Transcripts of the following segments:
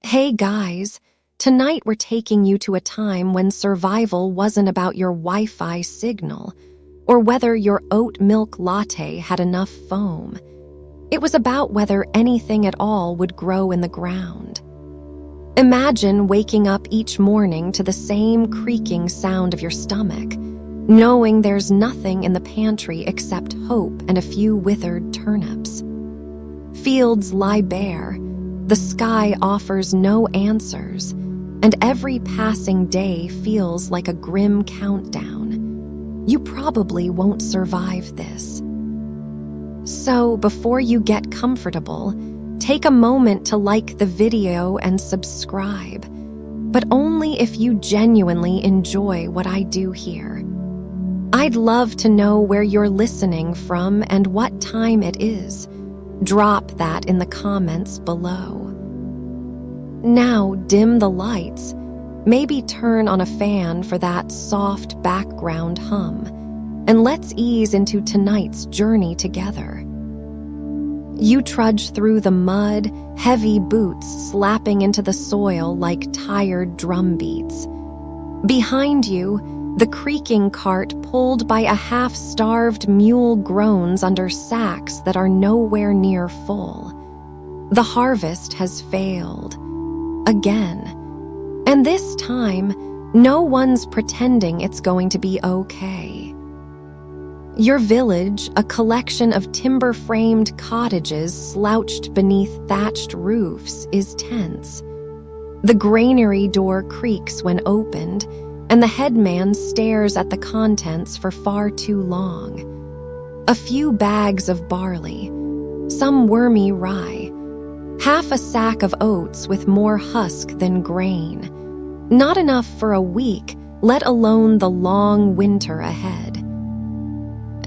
Hey guys, tonight we're taking you to a time when survival wasn't about your Wi-Fi signal or whether your oat milk latte had enough foam. It was about whether anything at all would grow in the ground. Imagine waking up each morning to the same creaking sound of your stomach, knowing there's nothing in the pantry except hope and a few withered turnips. Fields lie bare, the sky offers no answers, and every passing day feels like a grim countdown. You probably won't survive this. So, before you get comfortable, take a moment to like the video and subscribe, but only if you genuinely enjoy what I do here. I'd love to know where you're listening from and what time it is. Drop that in the comments below. Now dim the lights, maybe turn on a fan for that soft background hum, and let's ease into tonight's journey together. You trudge through the mud, heavy boots slapping into the soil like tired drum beats. Behind you, the creaking cart pulled by a half-starved mule groans under sacks that are nowhere near full. The harvest has failed. Again. And this time, no one's pretending it's going to be okay. Your village, a collection of timber-framed cottages slouched beneath thatched roofs, is tense. The granary door creaks when opened, and the headman stares at the contents for far too long. A few bags of barley, some wormy rye, half a sack of oats with more husk than grain. Not enough for a week, let alone the long winter ahead.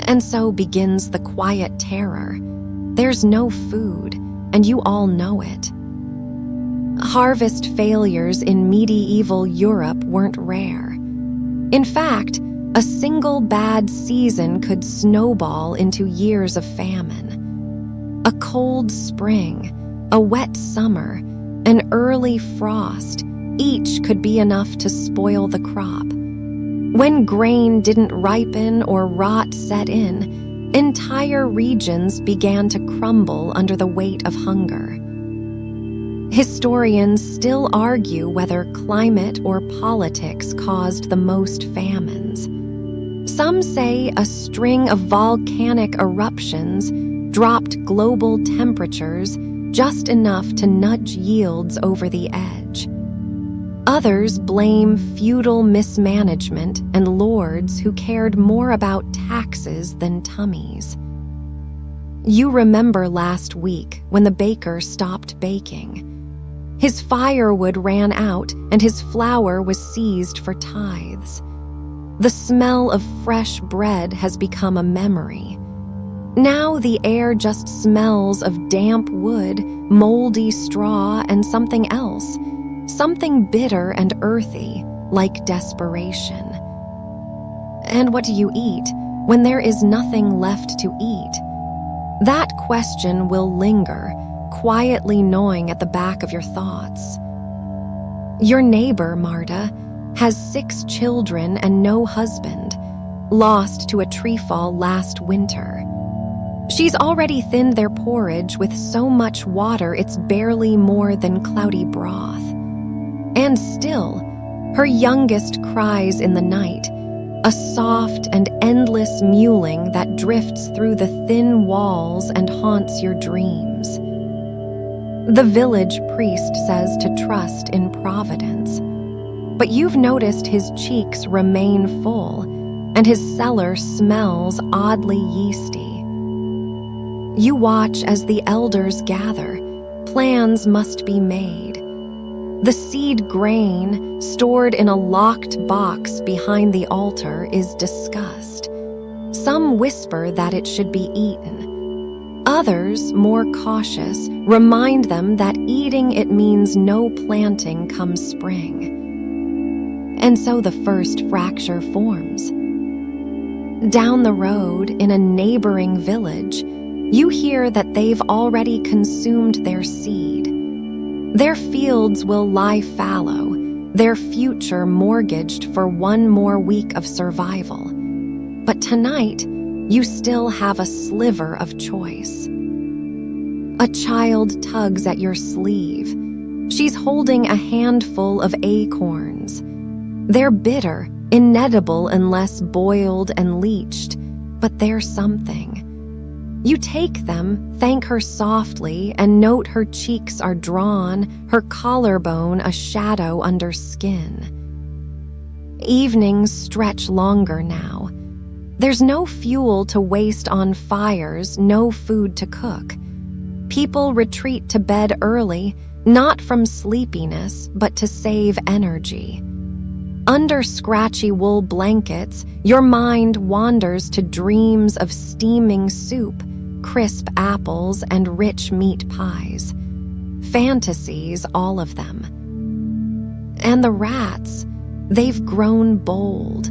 And so begins the quiet terror. There's no food, and you all know it. Harvest failures in medieval Europe weren't rare. In fact, a single bad season could snowball into years of famine. A cold spring, a wet summer, an early frost, each could be enough to spoil the crop. When grain didn't ripen or rot set in, entire regions began to crumble under the weight of hunger. Historians still argue whether climate or politics caused the most famines. Some say a string of volcanic eruptions dropped global temperatures just enough to nudge yields over the edge. Others blame feudal mismanagement and lords who cared more about taxes than tummies. You remember last week when the baker stopped baking. His firewood ran out and his flour was seized for tithes. The smell of fresh bread has become a memory. Now the air just smells of damp wood, moldy straw, and something else. Something bitter and earthy, like desperation. And what do you eat when there is nothing left to eat? That question will linger, quietly gnawing at the back of your thoughts. Your neighbor, Marta, has 6 children and no husband, lost to a tree fall last winter. She's already thinned their porridge with so much water it's barely more than cloudy broth. And still, her youngest cries in the night, a soft and endless mewling that drifts through the thin walls and haunts your dreams. The village priest says to trust in providence, but you've noticed his cheeks remain full, and his cellar smells oddly yeasty. You watch as the elders gather. Plans must be made. The seed grain, stored in a locked box behind the altar, is discussed. Some whisper that it should be eaten. Others, more cautious, remind them that eating it means no planting come spring. And so the first fracture forms. Down the road, in a neighboring village, you hear that they've already consumed their seed. Their fields will lie fallow, their future mortgaged for one more week of survival. But tonight, you still have a sliver of choice. A child tugs at your sleeve. She's holding a handful of acorns. They're bitter, inedible unless boiled and leached, but they're something. You take them, thank her softly, and note her cheeks are drawn, her collarbone a shadow under skin. Evenings stretch longer now. There's no fuel to waste on fires, no food to cook. People retreat to bed early, not from sleepiness, but to save energy. Under scratchy wool blankets, your mind wanders to dreams of steaming soup, crisp apples, and rich meat pies. Fantasies, all of them. And the rats, they've grown bold.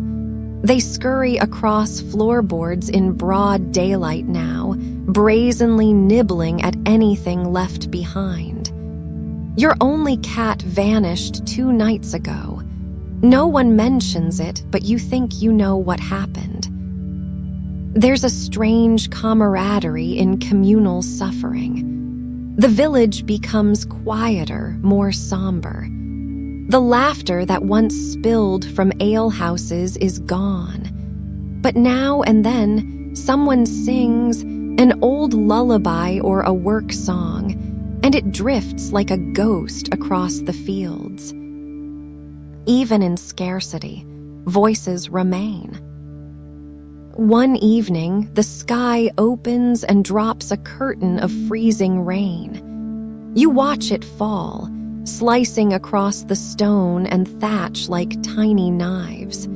They scurry across floorboards in broad daylight now, brazenly nibbling at anything left behind. Your only cat vanished 2 nights ago. No one mentions it, but you think you know what happened. There's a strange camaraderie in communal suffering. The village becomes quieter, more somber. The laughter that once spilled from alehouses is gone. But now and then, someone sings an old lullaby or a work song, and it drifts like a ghost across the fields. Even in scarcity, voices remain. One evening, the sky opens and drops a curtain of freezing rain. You watch it fall, slicing across the stone and thatch like tiny knives.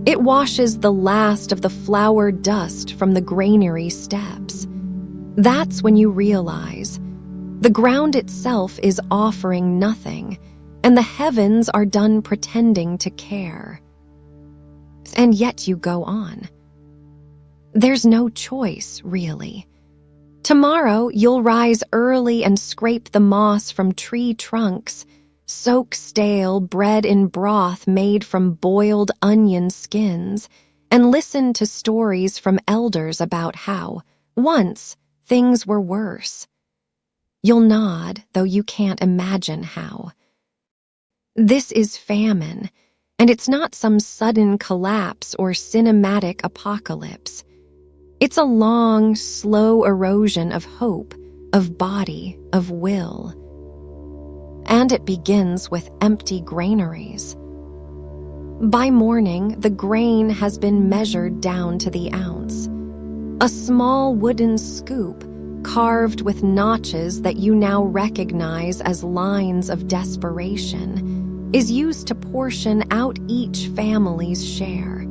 It washes the last of the flour dust from the granary steps. That's when you realize the ground itself is offering nothing, and the heavens are done pretending to care. And yet you go on. There's no choice, really. Tomorrow you'll rise early and scrape the moss from tree trunks, soak stale bread in broth made from boiled onion skins, and listen to stories from elders about how, once, things were worse. You'll nod, though you can't imagine how. This is famine, and it's not some sudden collapse or cinematic apocalypse. It's a long, slow erosion of hope, of body, of will. And it begins with empty granaries. By morning, the grain has been measured down to the ounce. A small wooden scoop, carved with notches that you now recognize as lines of desperation, is used to portion out each family's share.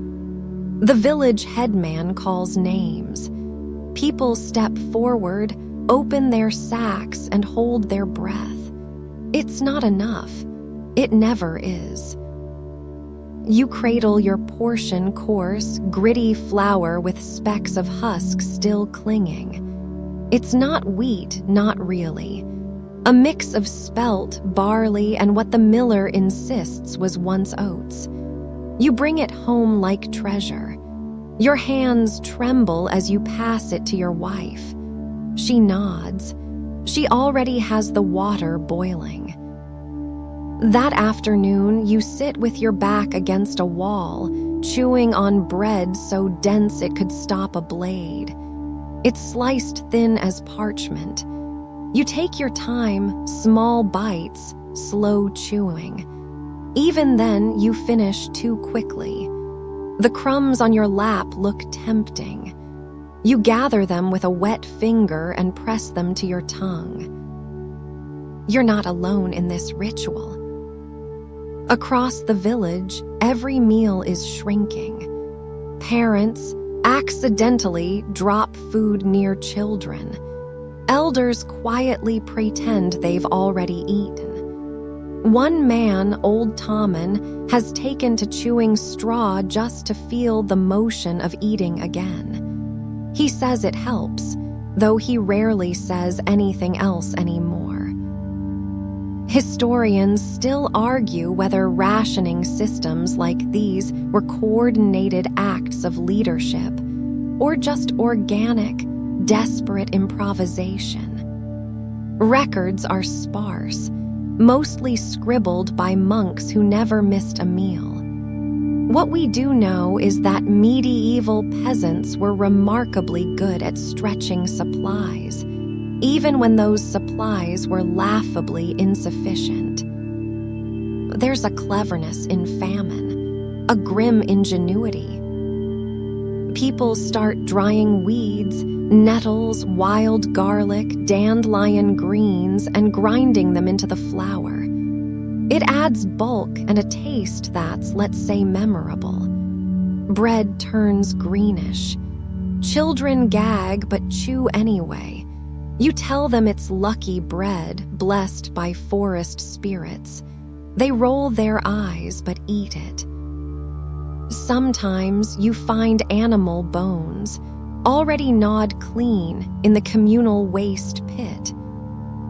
The village headman calls names. People step forward, open their sacks, and hold their breath. It's not enough. It never is. You cradle your portion coarse, gritty flour with specks of husk still clinging. It's not wheat, not really. A mix of spelt, barley, and what the miller insists was once oats. You bring it home like treasure. Your hands tremble as you pass it to your wife. She nods. She already has the water boiling. That afternoon, you sit with your back against a wall, chewing on bread so dense it could stop a blade. It's sliced thin as parchment. You take your time, small bites, slow chewing. Even then, you finish too quickly. The crumbs on your lap look tempting. You gather them with a wet finger and press them to your tongue. You're not alone in this ritual. Across the village, every meal is shrinking. Parents accidentally drop food near children. Elders quietly pretend they've already eaten. One man, old Tommen, has taken to chewing straw just to feel the motion of eating again. He says it helps, though he rarely says anything else anymore. Historians still argue whether rationing systems like these were coordinated acts of leadership or just organic, desperate improvisation. Records are sparse, mostly scribbled by monks who never missed a meal. What we do know is that medieval peasants were remarkably good at stretching supplies, even when those supplies were laughably insufficient. There's a cleverness in famine, a grim ingenuity. People start drying weeds, nettles, wild garlic, dandelion greens, and grinding them into the flour. It adds bulk and a taste that's, let's say, memorable. Bread turns greenish. Children gag but chew anyway. You tell them it's lucky bread, blessed by forest spirits. They roll their eyes but eat it. Sometimes you find animal bones, already gnawed clean in the communal waste pit.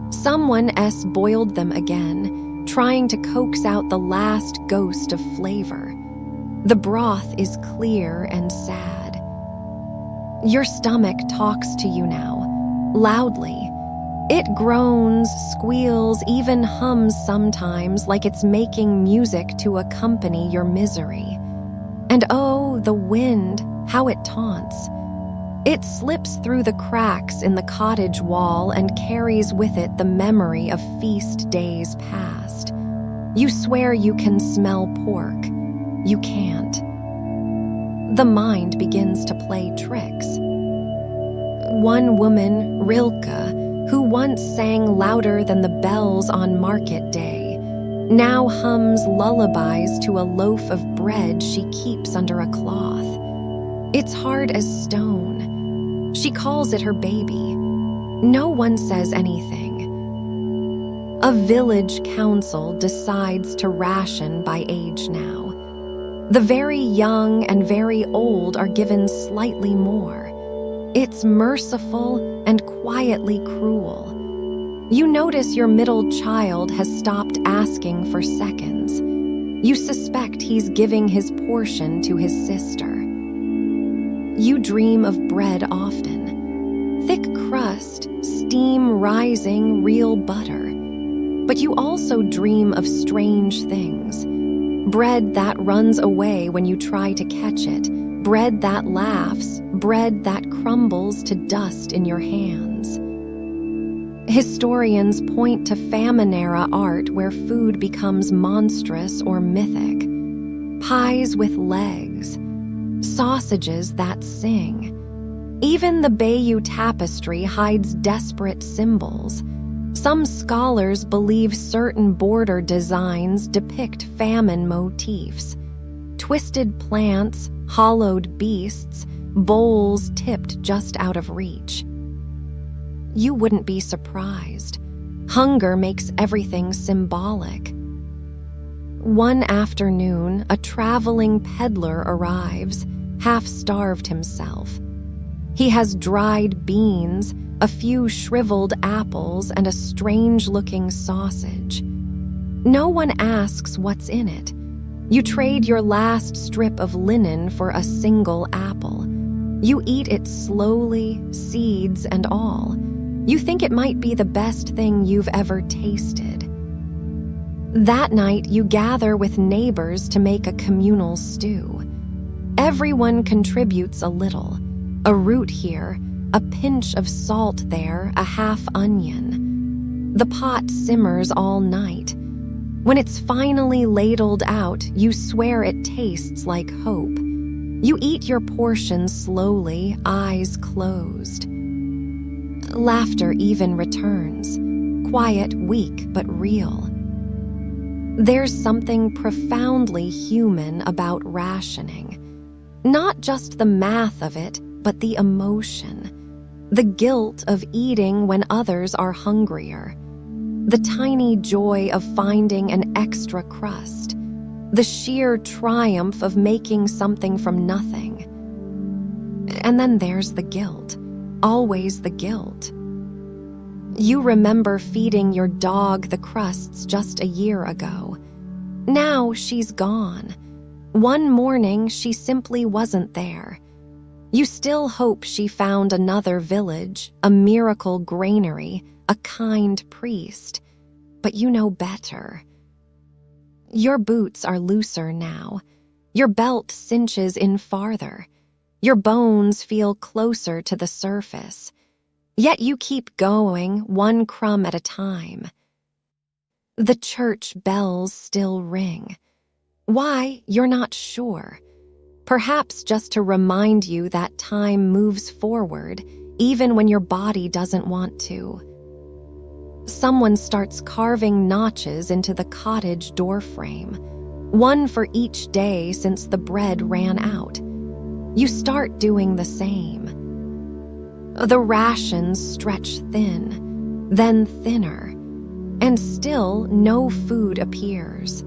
Someone boiled them again, trying to coax out the last ghost of flavor. The broth is clear and sad. Your stomach talks to you now, loudly. It groans, squeals, even hums sometimes like it's making music to accompany your misery. And oh, the wind, how it taunts. It slips through the cracks in the cottage wall and carries with it the memory of feast days past. You swear you can smell pork. You can't. The mind begins to play tricks. One woman, Rilke, who once sang louder than the bells on market day, now hums lullabies to a loaf of bread she keeps under a cloth. It's hard as stone. She calls it her baby. No one says anything. A village council decides to ration by age now. The very young and very old are given slightly more. It's merciful and quietly cruel. You notice your middle child has stopped asking for seconds. You suspect he's giving his portion to his sister. You dream of bread often. Thick crust, steam rising, real butter. But you also dream of strange things. Bread that runs away when you try to catch it. Bread that laughs. Bread that crumbles to dust in your hands. Historians point to famine-era art where food becomes monstrous or mythic. Pies with legs. Sausages that sing. Even the Bayeux tapestry hides desperate symbols. Some scholars believe certain border designs depict famine motifs. Twisted plants, hollowed beasts, bowls tipped just out of reach. You wouldn't be surprised. Hunger makes everything symbolic. One afternoon, a traveling peddler arrives, half-starved himself. He has dried beans, a few shriveled apples, and a strange-looking sausage. No one asks what's in it. You trade your last strip of linen for a single apple. You eat it slowly, seeds and all. You think it might be the best thing you've ever tasted. That night, you gather with neighbors to make a communal stew. Everyone contributes a little. A root here, a pinch of salt there, a half onion. The pot simmers all night. When it's finally ladled out, you swear it tastes like hope. You eat your portion slowly, eyes closed. Laughter even returns, quiet, weak, but real. There's something profoundly human about rationing. Not just the math of it, but the emotion. The guilt of eating when others are hungrier. The tiny joy of finding an extra crust. The sheer triumph of making something from nothing. And then there's the guilt. Always the guilt. You remember feeding your dog the crusts just a year ago. Now she's gone. One morning, she simply wasn't there. You still hope she found another village, a miracle granary, a kind priest. But you know better. Your boots are looser now. Your belt cinches in farther. Your bones feel closer to the surface. Yet you keep going, one crumb at a time. The church bells still ring. Why, you're not sure. Perhaps just to remind you that time moves forward, even when your body doesn't want to. Someone starts carving notches into the cottage doorframe, one for each day since the bread ran out. You start doing the same. The rations stretch thin, then thinner, and still no food appears.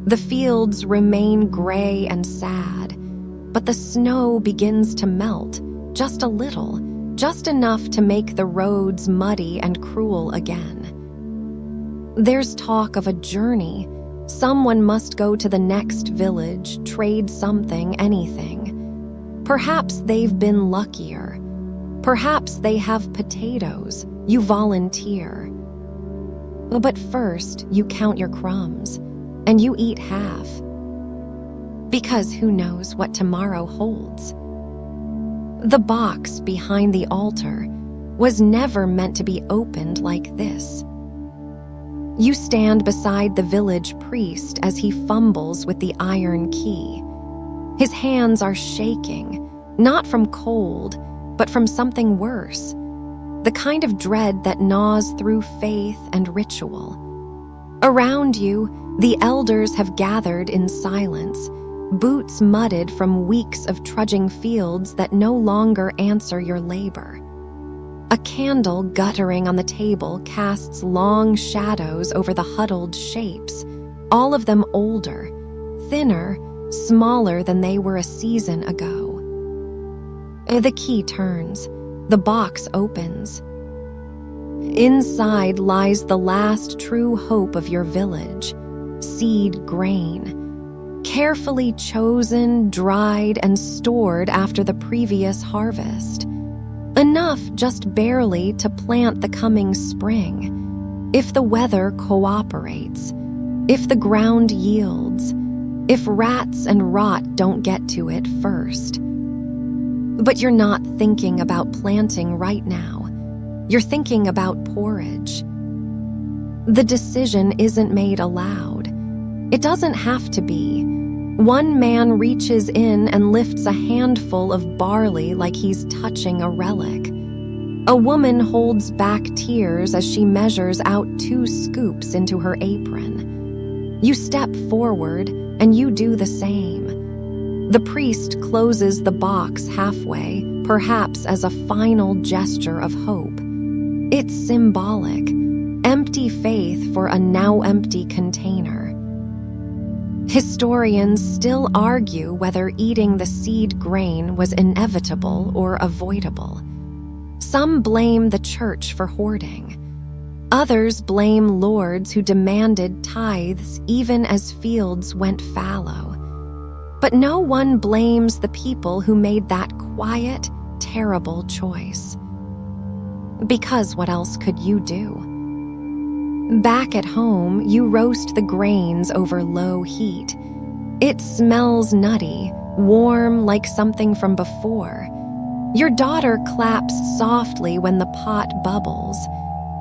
The fields remain gray and sad, but the snow begins to melt, just a little, just enough to make the roads muddy and cruel again. There's talk of a journey. Someone must go to the next village, trade something, anything. Perhaps they've been luckier. Perhaps they have potatoes. You volunteer. But first, you count your crumbs, and you eat half. Because who knows what tomorrow holds? The box behind the altar was never meant to be opened like this. You stand beside the village priest as he fumbles with the iron key. His hands are shaking, not from cold, but from something worse, the kind of dread that gnaws through faith and ritual. Around you, the elders have gathered in silence, boots mudded from weeks of trudging fields that no longer answer your labor. A candle guttering on the table casts long shadows over the huddled shapes, all of them older, thinner, smaller than they were a season ago. The key turns. The box opens. Inside lies the last true hope of your village, seed grain, carefully chosen, dried, and stored after the previous harvest. Enough just barely to plant the coming spring, if the weather cooperates, if the ground yields, if rats and rot don't get to it first. But you're not thinking about planting right now. You're thinking about porridge. The decision isn't made aloud. It doesn't have to be. One man reaches in and lifts a handful of barley like he's touching a relic. A woman holds back tears as she measures out 2 scoops into her apron. You step forward, and you do the same. The priest closes the box halfway, perhaps as a final gesture of hope. It's symbolic, empty faith for a now empty container. Historians still argue whether eating the seed grain was inevitable or avoidable. Some blame the church for hoarding. Others blame lords who demanded tithes even as fields went fallow. But no one blames the people who made that quiet, terrible choice. Because what else could you do? Back at home, you roast the grains over low heat. It smells nutty, warm like something from before. Your daughter claps softly when the pot bubbles.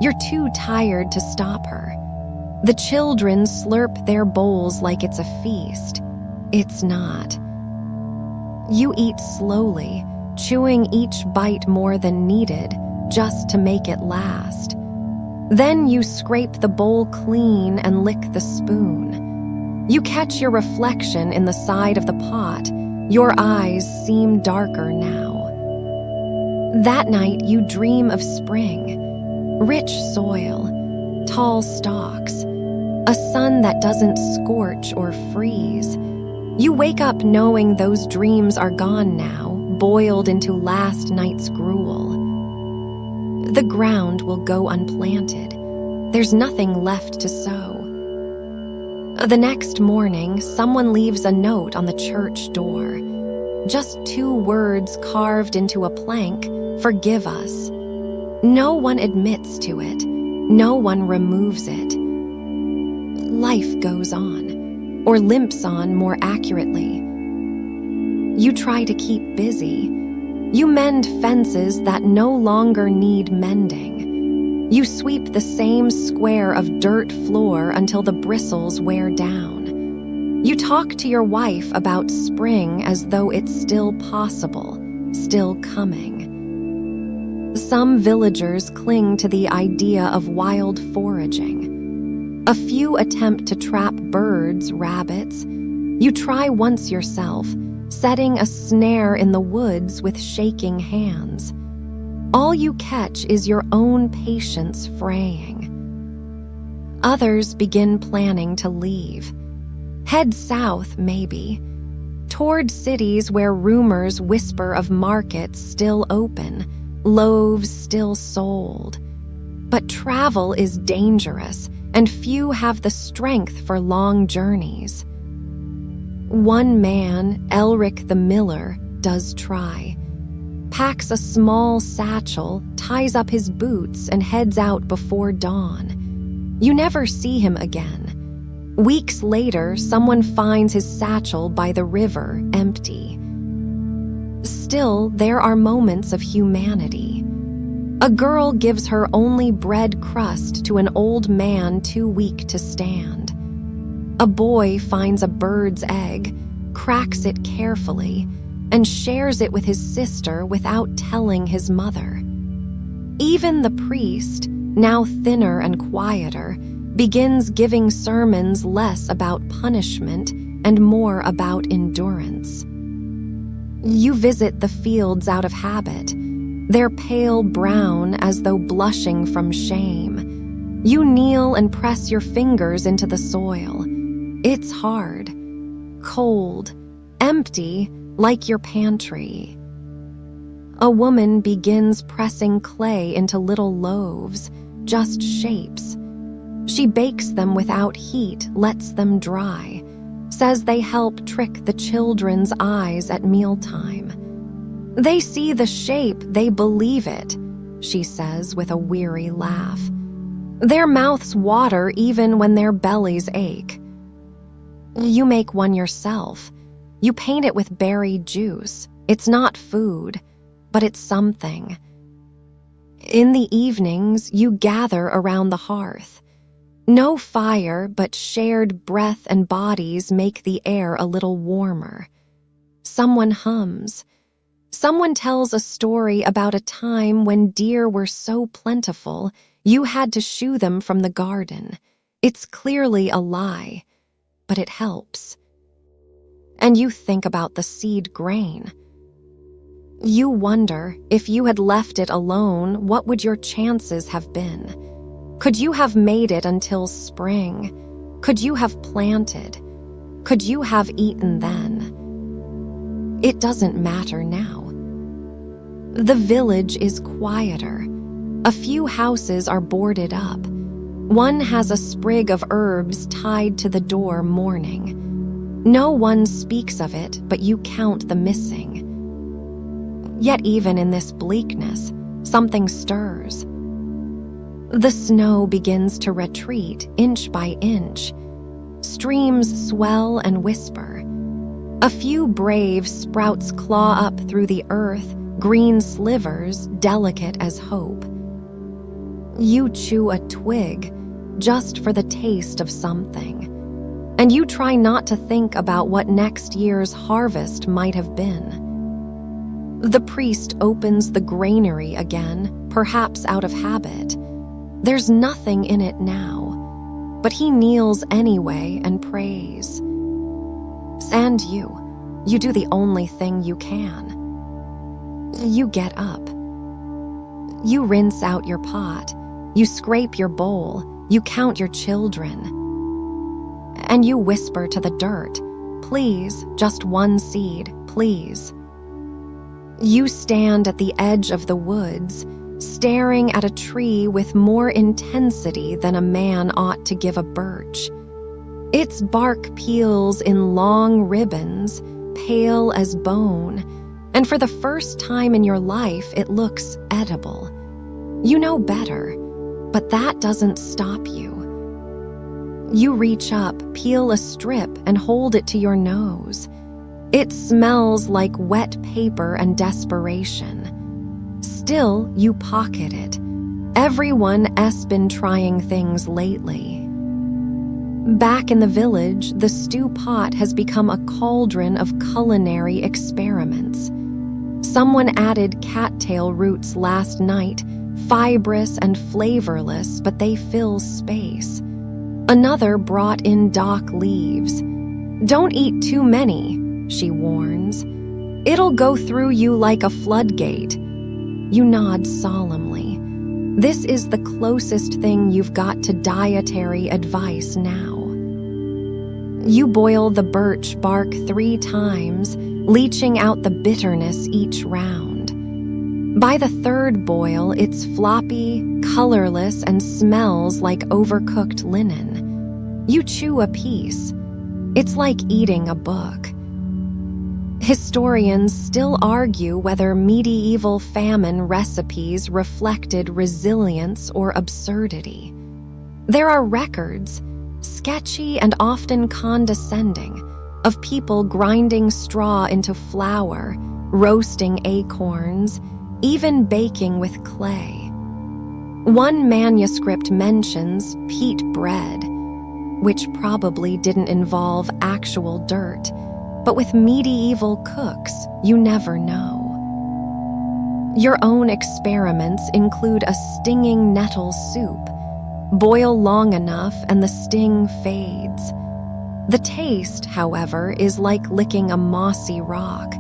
You're too tired to stop her. The children slurp their bowls like it's a feast. It's not. You eat slowly, chewing each bite more than needed, just to make it last. Then you scrape the bowl clean and lick the spoon. You catch your reflection in the side of the pot. Your eyes seem darker now. That night you dream of spring. Rich soil, tall stalks, a sun that doesn't scorch or freeze. You wake up knowing those dreams are gone now, boiled into last night's gruel. the ground will go unplanted. There's nothing left to sow. The next morning, someone leaves a note on the church door. Just 2 words carved into a plank: "Forgive us." No one admits to it. No one removes it. Life goes on, or limps on more accurately. You try to keep busy. You mend fences that no longer need mending. You sweep the same square of dirt floor until the bristles wear down. You talk to your wife about spring as though it's still possible, still coming. Some villagers cling to the idea of wild foraging. A few attempt to trap birds, rabbits. You try once yourself, setting a snare in the woods with shaking hands. All you catch is your own patience fraying. Others begin planning to leave. Head south, maybe, toward cities where rumors whisper of markets still open, loaves still sold. But travel is dangerous, and few have the strength for long journeys. One man, Elric the miller, does try. Packs a small satchel, ties up his boots, and heads out before dawn. You never see him again. Weeks later, someone finds his satchel by the river, empty. Still, there are moments of humanity. A girl gives her only bread crust to an old man too weak to stand. A boy finds a bird's egg, cracks it carefully, and shares it with his sister without telling his mother. Even the priest, now thinner and quieter, begins giving sermons less about punishment and more about endurance. You visit the fields out of habit. They're pale brown as though blushing from shame. You kneel and press your fingers into the soil. It's hard, cold, empty, like your pantry. A woman begins pressing clay into little loaves, just shapes. She bakes them without heat, lets them dry, says they help trick the children's eyes at mealtime. They see the shape, they believe it, she says with a weary laugh. Their mouths water even when their bellies ache. You make one yourself. You paint it with berry juice. It's not food, but it's something. In the evenings, you gather around the hearth. No fire, but shared breath and bodies make the air a little warmer. Someone hums. Someone tells a story about a time when deer were so plentiful you had to shoo them from the garden. It's clearly a lie, but it helps. And you think about the seed grain. You wonder, if you had left it alone, what would your chances have been? Could you have made it until spring? Could you have planted? Could you have eaten then? It doesn't matter now. The village is quieter. A few houses are boarded up. One has a sprig of herbs tied to the door mourning. No one speaks of it, but you count the missing. Yet even in this bleakness, something stirs. The snow begins to retreat inch by inch. Streams swell and whisper. A few brave sprouts claw up through the earth, green slivers, delicate as hope. You chew a twig, just for the taste of something. And you try not to think about what next year's harvest might have been. The priest opens the granary again, perhaps out of habit. There's nothing in it now, but he kneels anyway and prays. And you do the only thing you can. You get up. You rinse out your pot. You scrape your bowl. You count your children. And you whisper to the dirt, "Please, just one seed, please." You stand at the edge of the woods, staring at a tree with more intensity than a man ought to give a birch. Its bark peels in long ribbons, pale as bone, and for the first time in your life, it looks edible. You know better, but that doesn't stop you. You reach up, peel a strip, and hold it to your nose. It smells like wet paper and desperation. Still, you pocket it. Everyone's been trying things lately. Back in the village, the stew pot has become a cauldron of culinary experiments. Someone added cattail roots last night, fibrous and flavorless, but they fill space. Another brought in dock leaves. "Don't eat too many," she warns. "It'll go through you like a floodgate." You nod solemnly. This is the closest thing you've got to dietary advice now. You boil the birch bark 3 times, leaching out the bitterness each round. By the 3rd boil, it's floppy, colorless, and smells like overcooked linen. You chew a piece. It's like eating a book. Historians still argue whether medieval famine recipes reflected resilience or absurdity. There are records, sketchy and often condescending, of people grinding straw into flour, roasting acorns, even baking with clay. One manuscript mentions peat bread, which probably didn't involve actual dirt, but with medieval cooks, you never know. Your own experiments include a stinging nettle soup. Boil long enough and the sting fades. The taste, however, is like licking a mossy rock.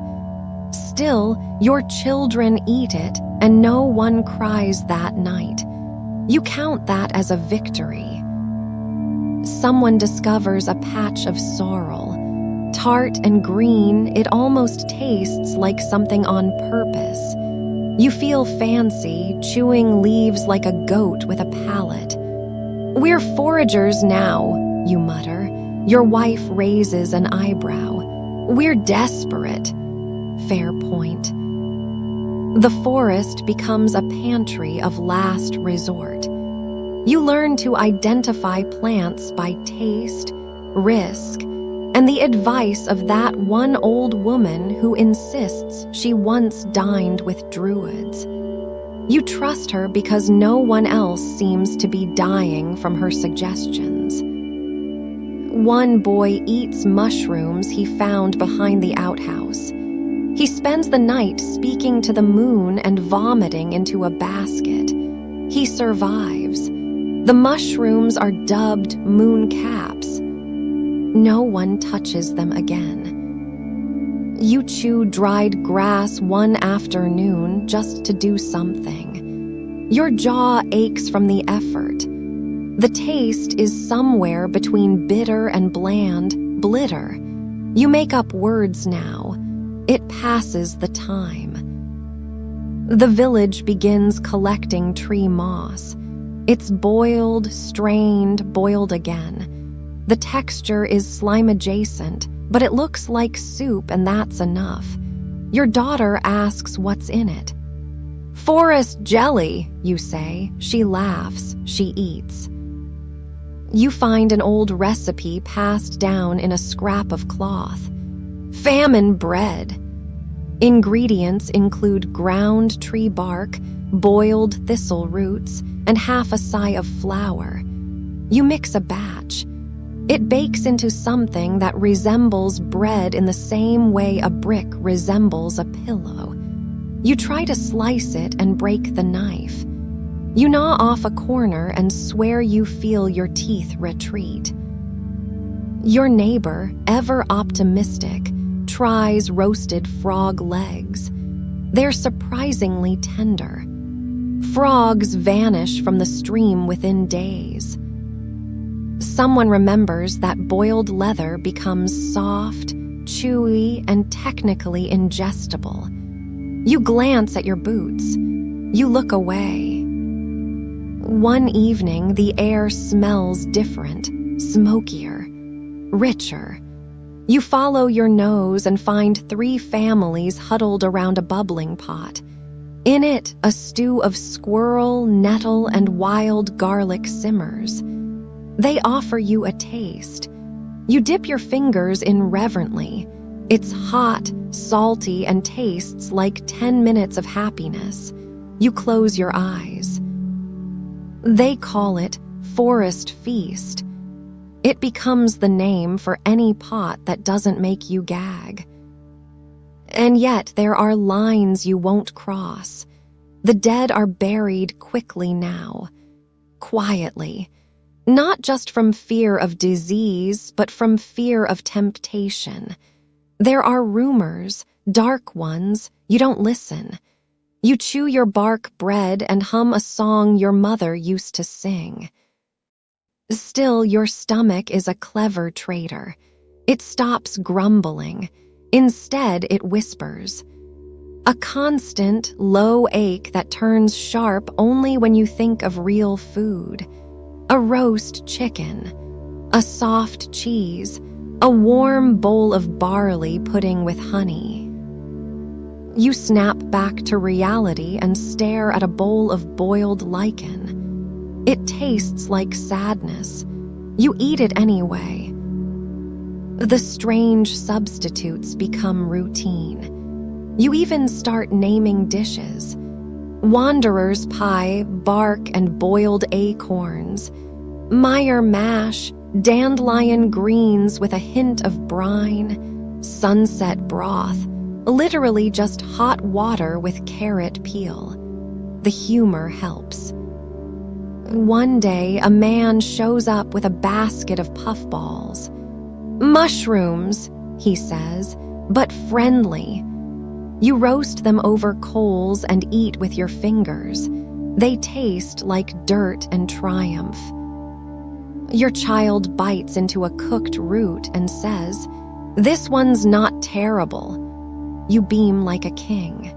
Still, your children eat it and no one cries that night. You count that as a victory. Someone discovers a patch of sorrel. Tart and green, it almost tastes like something on purpose. You feel fancy, chewing leaves like a goat with a palate. "We're foragers now," you mutter. Your wife raises an eyebrow. "We're desperate." Fair point. The forest becomes a pantry of last resort. You learn to identify plants by taste, risk, and the advice of that one old woman who insists she once dined with druids. You trust her because no one else seems to be dying from her suggestions. One boy eats mushrooms he found behind the outhouse. He spends the night speaking to the moon and vomiting into a basket. He survives. The mushrooms are dubbed moon caps. No one touches them again. You chew dried grass one afternoon just to do something. Your jaw aches from the effort. The taste is somewhere between bitter and bland, blitter. You make up words now. It passes the time. The village begins collecting tree moss. It's boiled, strained, boiled again. The texture is slime-adjacent, but it looks like soup and that's enough. Your daughter asks what's in it. "Forest jelly," you say. She laughs. She eats. You find an old recipe passed down in a scrap of cloth. Famine bread. Ingredients include ground tree bark, boiled thistle roots, and half a sigh of flour. You mix a batch. It bakes into something that resembles bread in the same way a brick resembles a pillow. You try to slice it and break the knife. You gnaw off a corner and swear you feel your teeth retreat. Your neighbor, ever optimistic, tries roasted frog legs. They're surprisingly tender. Frogs vanish from the stream within days. Someone remembers that boiled leather becomes soft, chewy, and technically ingestible. You glance at your boots. You look away. One evening, the air smells different, smokier, richer. You follow your nose and find 3 families huddled around a bubbling pot. In it, a stew of squirrel, nettle, and wild garlic simmers. They offer you a taste. You dip your fingers in reverently. It's hot, salty, and tastes like 10 minutes of happiness. You close your eyes. They call it forest feast. It becomes the name for any pot that doesn't make you gag. And yet there are lines you won't cross. The dead are buried quickly now, quietly, not just from fear of disease, but from fear of temptation. There are rumors, dark ones, you don't listen. You chew your bark bread and hum a song your mother used to sing. Still, your stomach is a clever traitor. It stops grumbling. Instead, it whispers. A constant, low ache that turns sharp only when you think of real food. A roast chicken, a soft cheese, a warm bowl of barley pudding with honey. You snap back to reality and stare at a bowl of boiled lichen. It tastes like sadness. You eat it anyway. The strange substitutes become routine. You even start naming dishes. Wanderer's pie, bark, and boiled acorns. Meyer mash, dandelion greens with a hint of brine. Sunset broth, literally just hot water with carrot peel. The humor helps. One day, a man shows up with a basket of puffballs. Mushrooms, he says, but friendly. You roast them over coals and eat with your fingers. They taste like dirt and triumph. Your child bites into a cooked root and says, "This one's not terrible." You beam like a king.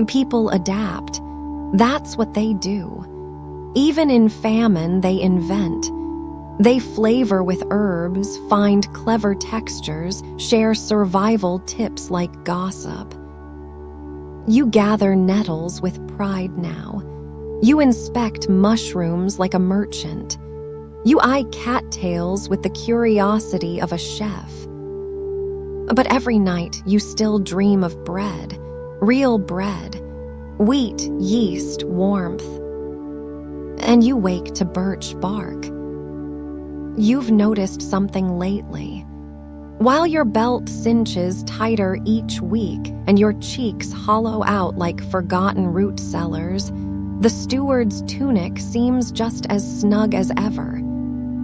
People adapt. That's what they do. Even in famine, they invent. They flavor with herbs, find clever textures, share survival tips like gossip. You gather nettles with pride now. You inspect mushrooms like a merchant. You eye cattails with the curiosity of a chef. But every night you still dream of bread, real bread, wheat, yeast, warmth. And you wake to birch bark. You've noticed something lately. While your belt cinches tighter each week and your cheeks hollow out like forgotten root cellars, the steward's tunic seems just as snug as ever,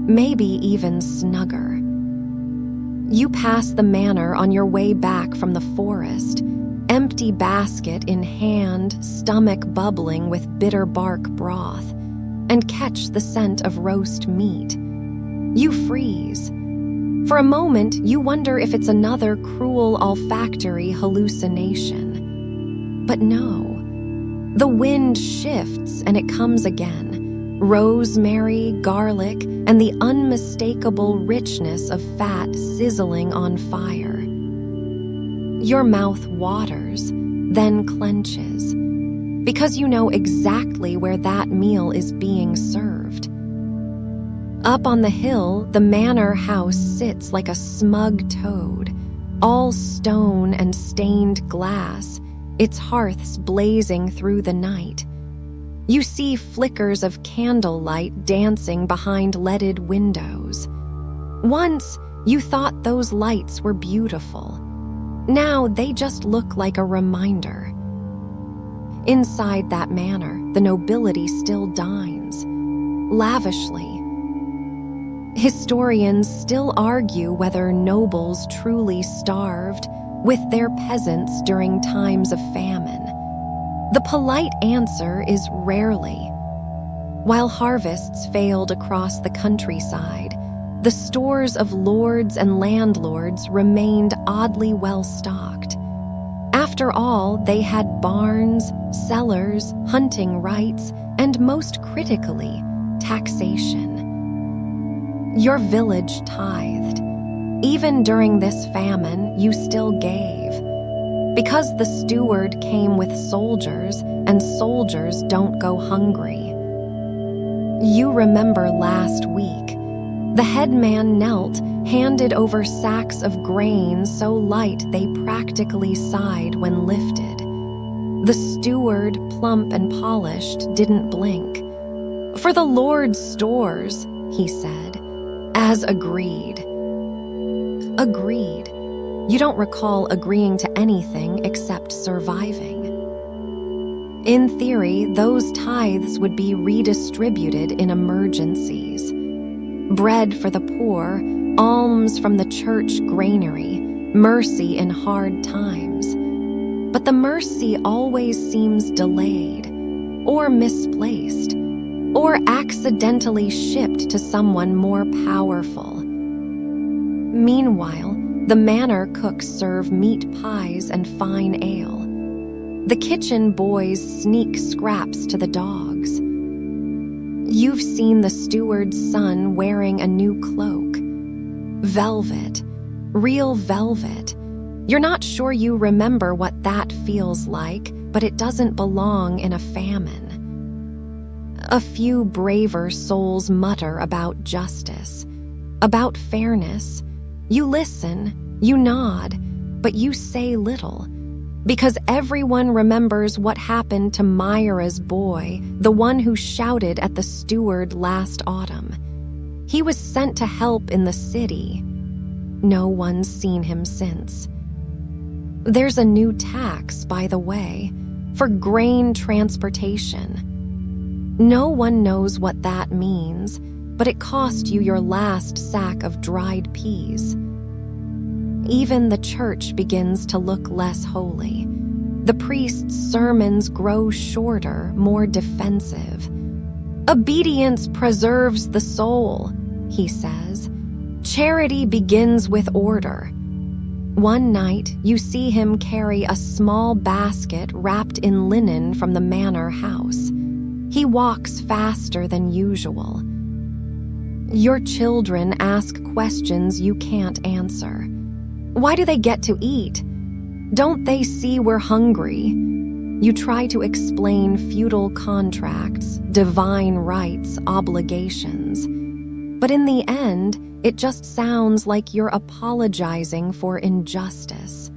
maybe even snugger. You pass the manor on your way back from the forest, empty basket in hand, stomach bubbling with bitter bark broth, and catch the scent of roast meat. You freeze. For a moment, you wonder if it's another cruel olfactory hallucination. But no. The wind shifts and it comes again. Rosemary, garlic, and the unmistakable richness of fat sizzling on fire. Your mouth waters, then clenches, because you know exactly where that meal is being served. Up on the hill, the manor house sits like a smug toad, all stone and stained glass, its hearths blazing through the night. You see flickers of candlelight dancing behind leaded windows. Once, you thought those lights were beautiful. Now they just look like a reminder. Inside that manor, the nobility still dines, lavishly. Historians still argue whether nobles truly starved with their peasants during times of famine. The polite answer is rarely. While harvests failed across the countryside, the stores of lords and landlords remained oddly well stocked. After After all, they had barns, cellars, hunting rights, and most critically, taxation. Your village tithed. Even during this famine, you still gave. Because the steward came with soldiers, and soldiers don't go hungry. You remember last week. The headman knelt, handed over sacks of grain so light they practically sighed when lifted. The steward, plump and polished, didn't blink. "For the Lord's stores," he said, as agreed. Agreed. You don't recall agreeing to anything except surviving. In theory, those tithes would be redistributed in emergencies. Bread for the poor, alms from the church granary, mercy in hard times. But the mercy always seems delayed, or misplaced, or accidentally shipped to someone more powerful. Meanwhile, the manor cooks serve meat pies and fine ale. The kitchen boys sneak scraps to the dogs. You've seen the steward's son wearing a new cloak. Velvet. Real velvet. You're not sure you remember what that feels like, but it doesn't belong in a famine. A few braver souls mutter about justice, about fairness. You listen, you nod, but you say little. Because everyone remembers what happened to Myra's boy, the one who shouted at the steward last autumn. He was sent to help in the city. No one's seen him since. There's a new tax, by the way, for grain transportation. No one knows what that means, but it cost you your last sack of dried peas. Even the church begins to look less holy. The priest's sermons grow shorter, more defensive. "Obedience preserves the soul," he says. "Charity begins with order." One night, you see him carry a small basket wrapped in linen from the manor house. He walks faster than usual. Your children ask questions you can't answer. Why do they get to eat? Don't they see we're hungry? You try to explain feudal contracts, divine rights, obligations. But in the end, it just sounds like you're apologizing for injustice.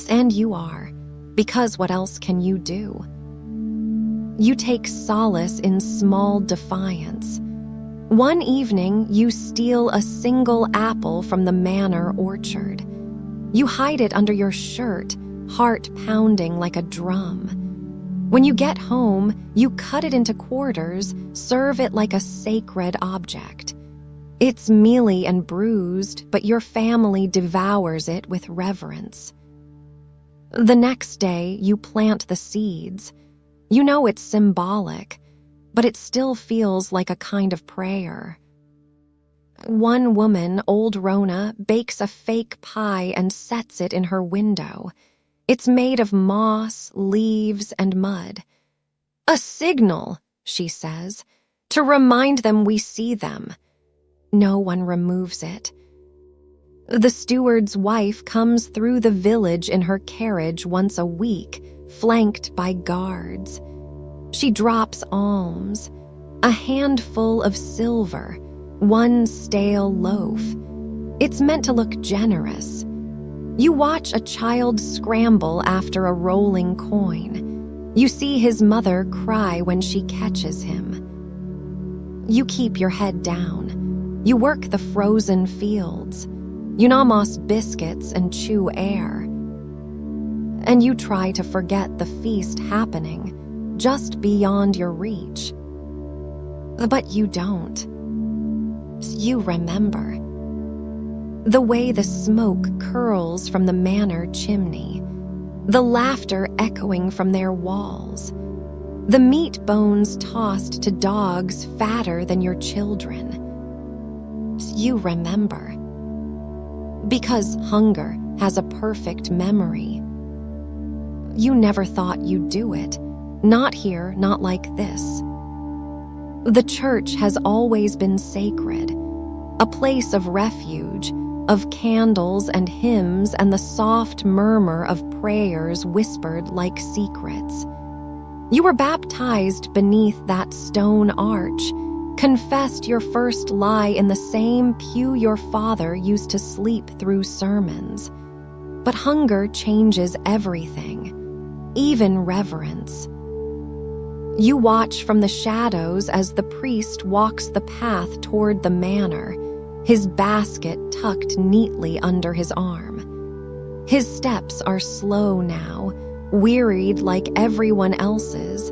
And you are, because what else can you do? You take solace in small defiance. One evening, you steal a single apple from the manor orchard. You hide it under your shirt, heart pounding like a drum. When you get home, you cut it into quarters, serve it like a sacred object. It's mealy and bruised, but your family devours it with reverence. The next day, you plant the seeds. You know it's symbolic, but it still feels like a kind of prayer. One woman, old Rona, bakes a fake pie and sets it in her window. It's made of moss, leaves, and mud. "A signal," she says, "to remind them we see them." No one removes it. The steward's wife comes through the village in her carriage once a week, flanked by guards. She drops alms, a handful of silver, one stale loaf. It's meant to look generous. You watch a child scramble after a rolling coin. You see his mother cry when she catches him. You keep your head down. You work the frozen fields. You nomas biscuits and chew air. And you try to forget the feast happening just beyond your reach. But you don't. You remember. The way the smoke curls from the manor chimney, the laughter echoing from their walls, the meat bones tossed to dogs fatter than your children. You remember. Because hunger has a perfect memory. You never thought you'd do it. Not here, not like this. The church has always been sacred, a place of refuge, of candles and hymns and the soft murmur of prayers whispered like secrets. You were baptized beneath that stone arch, confessed your first lie in the same pew your father used to sleep through sermons. But hunger changes everything, even reverence. You watch from the shadows as the priest walks the path toward the manor, his basket tucked neatly under his arm. His steps are slow now, wearied like everyone else's,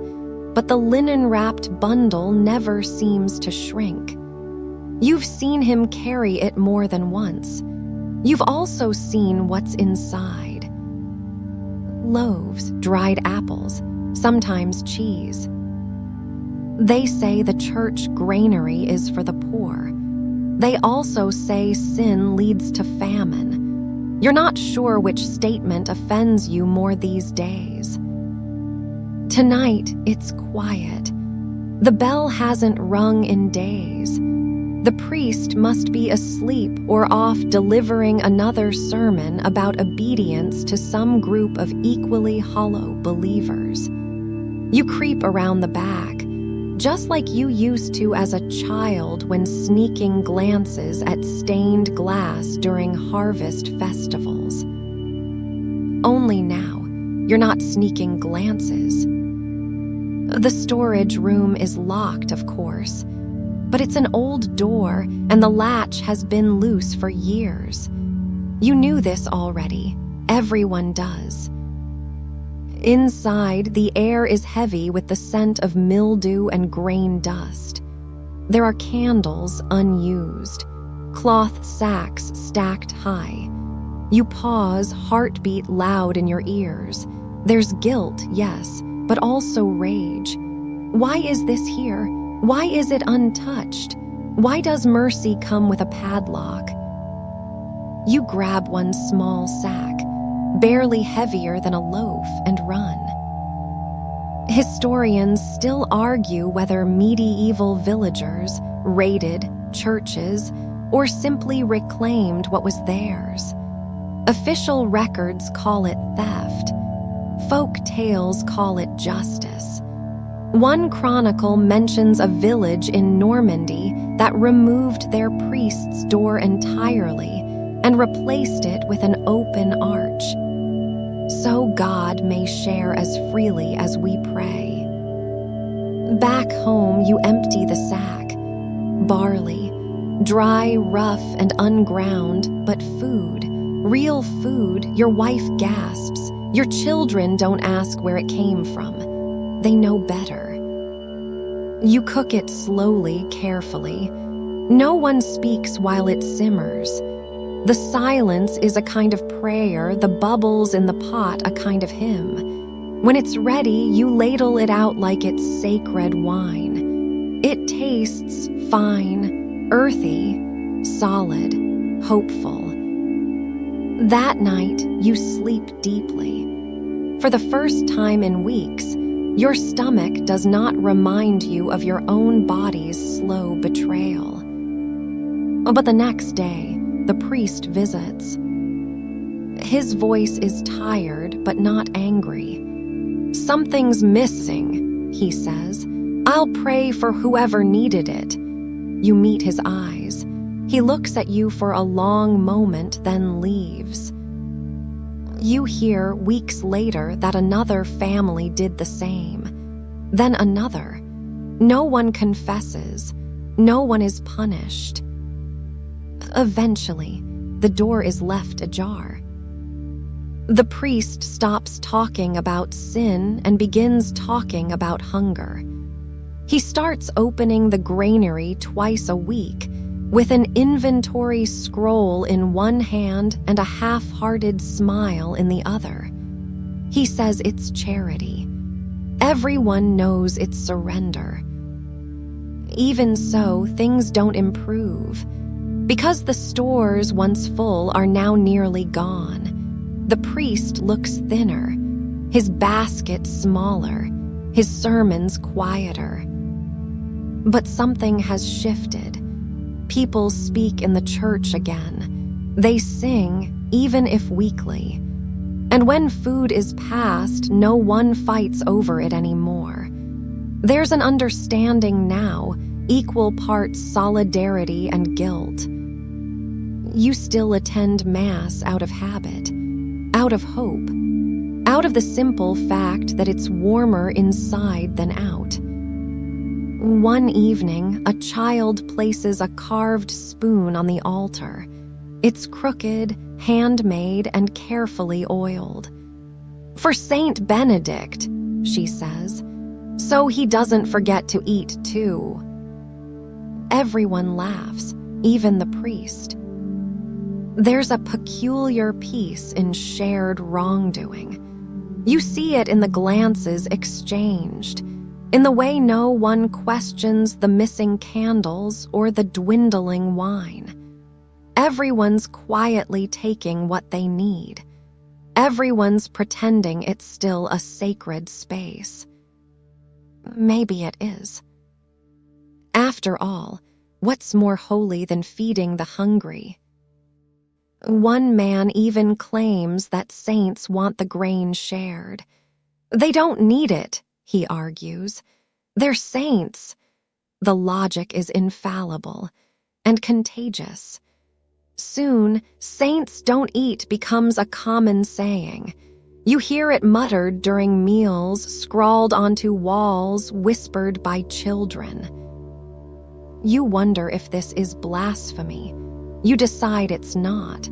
but the linen-wrapped bundle never seems to shrink. You've seen him carry it more than once. You've also seen what's inside. Loaves, dried apples, sometimes cheese. They say the church granary is for the poor. They also say sin leads to famine. You're not sure which statement offends you more these days. Tonight, it's quiet. The bell hasn't rung in days. The priest must be asleep or off delivering another sermon about obedience to some group of equally hollow believers. You creep around the back, just like you used to as a child when sneaking glances at stained glass during harvest festivals. Only now, you're not sneaking glances. The storage room is locked, of course, but it's an old door and the latch has been loose for years. You knew this already. Everyone does. Inside, the air is heavy with the scent of mildew and grain dust. There are candles unused, cloth sacks stacked high. You pause, heartbeat loud in your ears. There's guilt, yes, but also rage. Why is this here? Why is it untouched? Why does mercy come with a padlock? You grab one small sack, barely heavier than a loaf, and run. Historians still argue whether medieval villagers raided churches or simply reclaimed what was theirs. Official records call it theft. Folk tales call it justice. One chronicle mentions a village in Normandy that removed their priest's door entirely and replaced it with an open arch, so God may share as freely as we pray. Back home, you empty the sack. Barley, dry, rough, and unground, but food, real food. Your wife gasps. Your children don't ask where it came from. They know better. You cook it slowly, carefully. No one speaks while it simmers. The silence is a kind of prayer, the bubbles in the pot a kind of hymn. When it's ready, you ladle it out like it's sacred wine. It tastes fine, earthy, solid, hopeful. That night, you sleep deeply. For the first time in weeks, your stomach does not remind you of your own body's slow betrayal. But the next day, the priest visits. His voice is tired but not angry. "Something's missing," he says. "I'll pray for whoever needed it." You meet his eyes. He looks at you for a long moment, then leaves. You hear weeks later that another family did the same. Then another. No one confesses. No one is punished. Eventually, the door is left ajar. The priest stops talking about sin and begins talking about hunger. He starts opening the granary twice a week, with an inventory scroll in one hand and a half-hearted smile in the other. He says it's charity. Everyone knows it's surrender. Even so, things don't improve. Because the stores once full are now nearly gone. The priest looks thinner. his basket smaller, his sermons quieter. But something has shifted. People speak in the church again. They sing, even if weakly. And when food is passed, no one fights over it anymore. There's an understanding now, equal parts solidarity and guilt. You still attend Mass out of habit, out of hope, out of the simple fact that it's warmer inside than out. One evening, a child places a carved spoon on the altar. It's crooked, handmade, and carefully oiled. "For Saint Benedict," she says, "so he doesn't forget to eat too." Everyone laughs, even the priest. There's a peculiar peace in shared wrongdoing. You see it in the glances exchanged, in the way no one questions the missing candles or the dwindling wine. Everyone's quietly taking what they need. Everyone's pretending it's still a sacred space. Maybe it is. After all, what's more holy than feeding the hungry? One man even claims that saints want the grain shared. They don't need it, he argues. They're saints. The logic is infallible and contagious. Soon, "saints don't eat" becomes a common saying. You hear it muttered during meals, scrawled onto walls, whispered by children. You wonder if this is blasphemy. You decide it's not.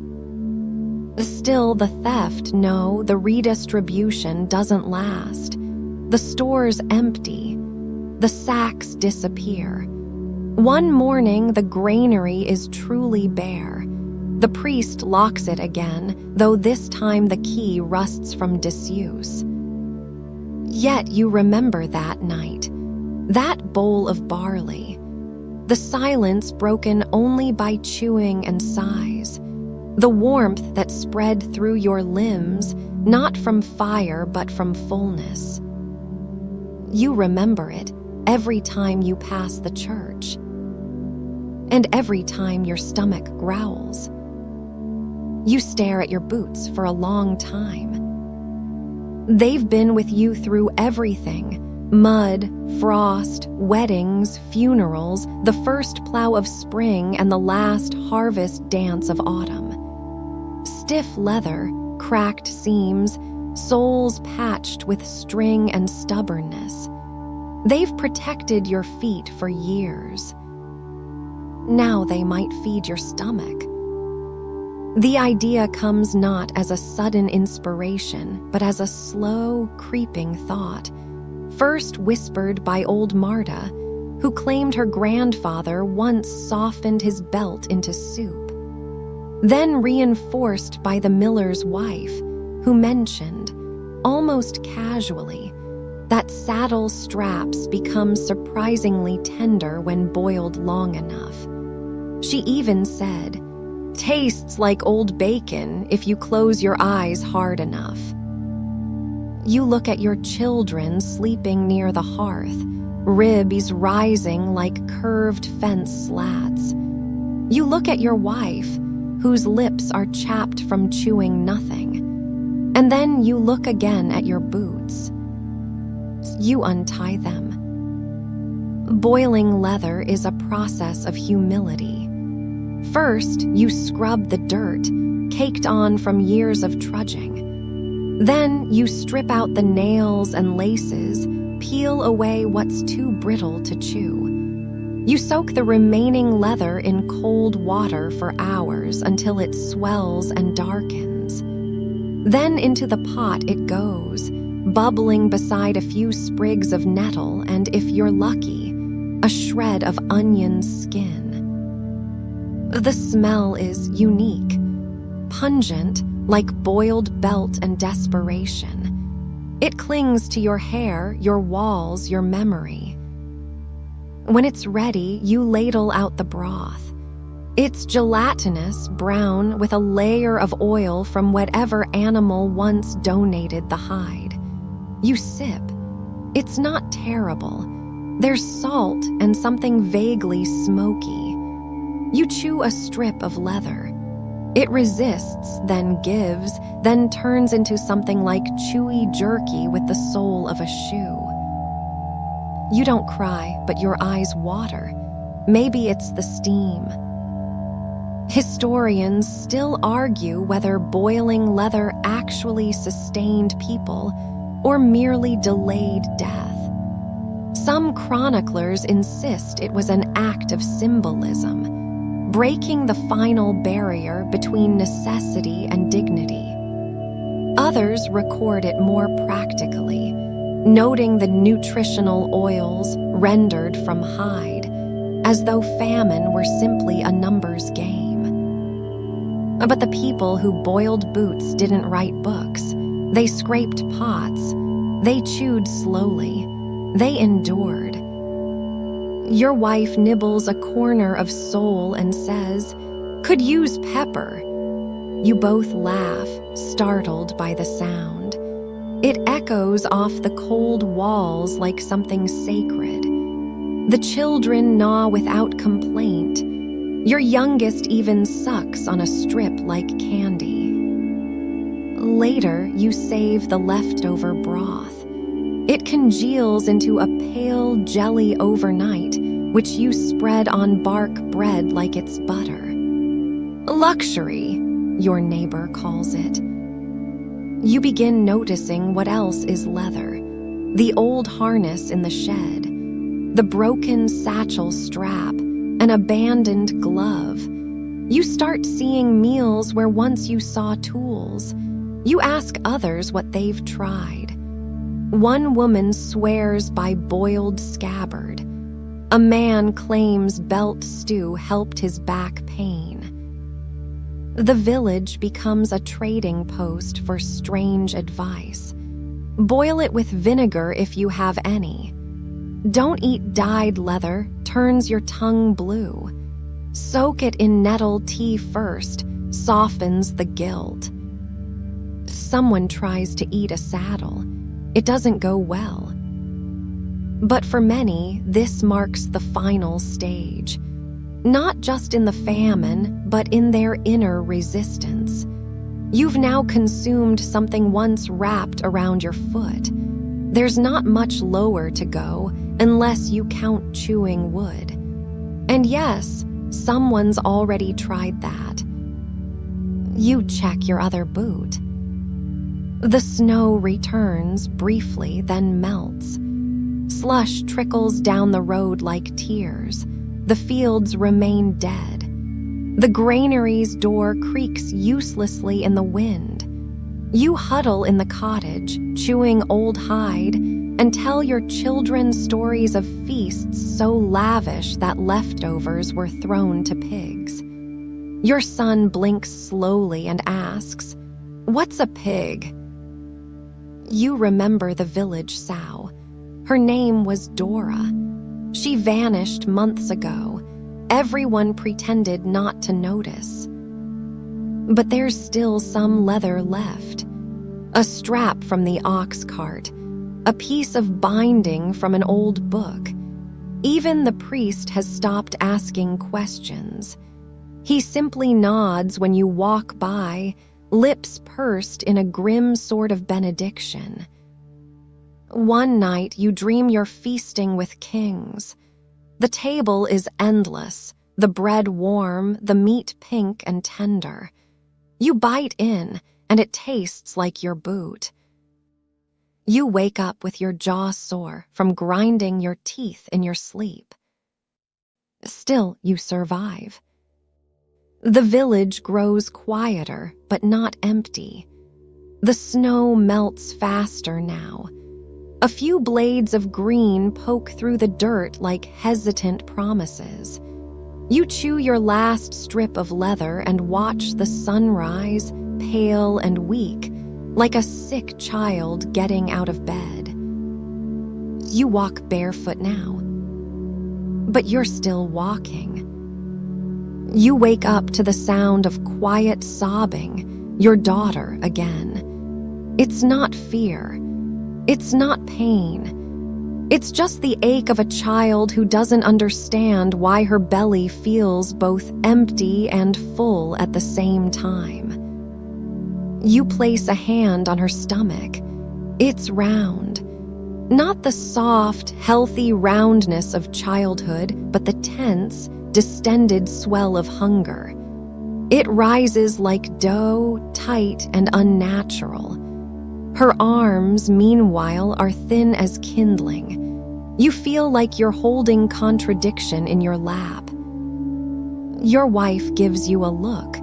Still, the theft, no, the redistribution doesn't last. The store's empty. The sacks disappear. One morning, the granary is truly bare. The priest locks it again, though this time the key rusts from disuse. Yet you remember that night, that bowl of barley, the silence broken only by chewing and sighs, the warmth that spread through your limbs, not from fire but from fullness. You remember it every time you pass the church, and every time your stomach growls. You stare at your boots for a long time. They've been with you through everything: mud, frost, weddings, funerals, the first plow of spring, and the last harvest dance of autumn. Stiff leather, cracked seams, soles patched with string and stubbornness. They've protected your feet for years. Now they might feed your stomach. The idea comes not as a sudden inspiration, but as a slow, creeping thought, first whispered by old Marta, who claimed her grandfather once softened his belt into soup, then reinforced by the miller's wife, who mentioned, almost casually, that saddle straps become surprisingly tender when boiled long enough. She even said, "Tastes like old bacon if you close your eyes hard enough." You look at your children sleeping near the hearth, ribs rising like curved fence slats. You look at your wife, whose lips are chapped from chewing nothing. And then you look again at your boots. You untie them. Boiling leather is a process of humility. First, you scrub the dirt, caked on from years of trudging. Then you strip out the nails and laces, peel away what's too brittle to chew. You soak the remaining leather in cold water for hours until it swells and darkens. Then into the pot it goes, bubbling beside a few sprigs of nettle and, if you're lucky, a shred of onion skin. The smell is unique, pungent, like boiled belt and desperation. It clings to your hair, your walls, your memory. When it's ready, you ladle out the broth. It's gelatinous, brown, with a layer of oil from whatever animal once donated the hide. You sip. It's not terrible. There's salt and something vaguely smoky. You chew a strip of leather. It resists, then gives, then turns into something like chewy jerky with the sole of a shoe. You don't cry, but your eyes water. Maybe it's the steam. Historians still argue whether boiling leather actually sustained people or merely delayed death. Some chroniclers insist it was an act of symbolism, breaking the final barrier between necessity and dignity. Others record it more practically, noting the nutritional oils rendered from hide, as though famine were simply a numbers game. But the people who boiled boots didn't write books. They scraped pots. They chewed slowly. They endured. Your wife nibbles a corner of sole and says, "Could use pepper." You both laugh, startled by the sound. It echoes off the cold walls like something sacred. The children gnaw without complaint. Your youngest even sucks on a strip like candy. Later, you save the leftover broth. It congeals into a pale jelly overnight, which you spread on bark bread like it's butter. Luxury, your neighbor calls it. You begin noticing what else is leather. The old harness in the shed, the broken satchel strap, an abandoned glove. You start seeing meals where once you saw tools. You ask others what they've tried. One woman swears by boiled scabbard. A man claims belt stew helped his back pain. The village becomes a trading post for strange advice. Boil it with vinegar if you have any. Don't eat dyed leather, turns your tongue blue. Soak it in nettle tea first, softens the guilt. Someone tries to eat a saddle. It doesn't go well. But for many, this marks the final stage. Not just in the famine, but in their inner resistance. You've now consumed something once wrapped around your foot. There's not much lower to go unless you count chewing wood. And yes, someone's already tried that. You check your other boot. The snow returns briefly, then melts. Slush trickles down the road like tears. The fields remain dead. The granary's door creaks uselessly in the wind. You huddle in the cottage, chewing old hide, and tell your children stories of feasts so lavish that leftovers were thrown to pigs. Your son blinks slowly and asks, "What's a pig?" You remember the village sow. Her name was Dora. She vanished months ago. Everyone pretended not to notice. But there's still some leather left. A strap from the ox cart. A piece of binding from an old book. Even the priest has stopped asking questions. He simply nods when you walk by, lips pursed in a grim sort of benediction. One night you dream you're feasting with kings. The table is endless, the bread warm, the meat pink and tender. You bite in, and it tastes like your boot. You wake up with your jaw sore from grinding your teeth in your sleep. Still, you survive. The village grows quieter, but not empty. The snow melts faster now. A few blades of green poke through the dirt like hesitant promises. You chew your last strip of leather and watch the sunrise, pale and weak, like a sick child getting out of bed. You walk barefoot now. But you're still walking. You wake up to the sound of quiet sobbing, your daughter again. It's not fear. It's not pain. It's just the ache of a child who doesn't understand why her belly feels both empty and full at the same time. You place a hand on her stomach. It's round. Not the soft, healthy roundness of childhood, but the tense, distended swell of hunger. It rises like dough, tight and unnatural. Her arms, meanwhile, are thin as kindling. You feel like you're holding contradiction in your lap. Your wife gives you a look.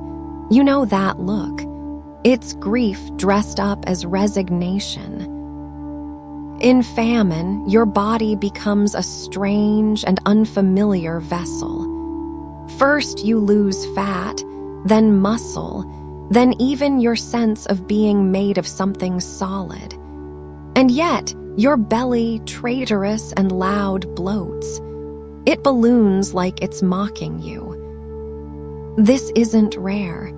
You know that look. It's grief dressed up as resignation. In famine, your body becomes a strange and unfamiliar vessel. First, you lose fat, then muscle, then even your sense of being made of something solid. And yet, your belly, traitorous and loud, bloats. It balloons like it's mocking you. This isn't rare.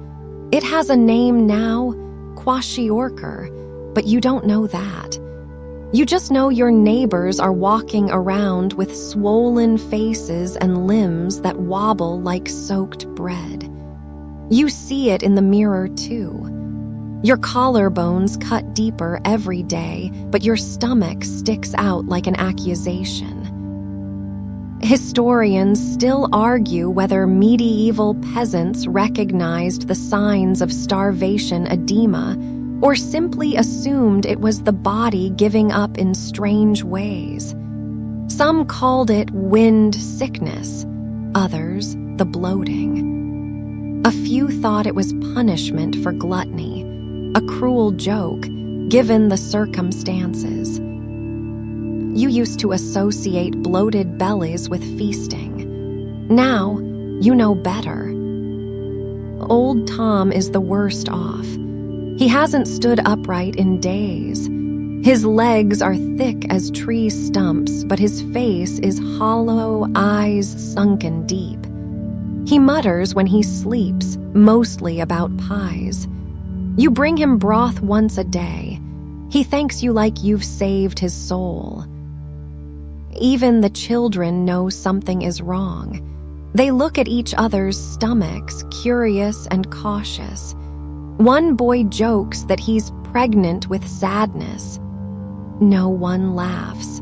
It has a name now, kwashiorkor, but you don't know that. You just know your neighbors are walking around with swollen faces and limbs that wobble like soaked bread. You see it in the mirror, too. Your collarbones cut deeper every day, but your stomach sticks out like an accusation. Historians still argue whether medieval peasants recognized the signs of starvation edema or simply assumed it was the body giving up in strange ways. Some called it wind sickness, others the bloating. A few thought it was punishment for gluttony, a cruel joke given the circumstances. You used to associate bloated bellies with feasting. Now, you know better. Old Tom is the worst off. He hasn't stood upright in days. His legs are thick as tree stumps, but his face is hollow, eyes sunken deep. He mutters when he sleeps, mostly about pies. You bring him broth once a day. He thanks you like you've saved his soul. Even the children know something is wrong. They look at each other's stomachs, curious and cautious. One boy jokes that he's pregnant with sadness. No one laughs.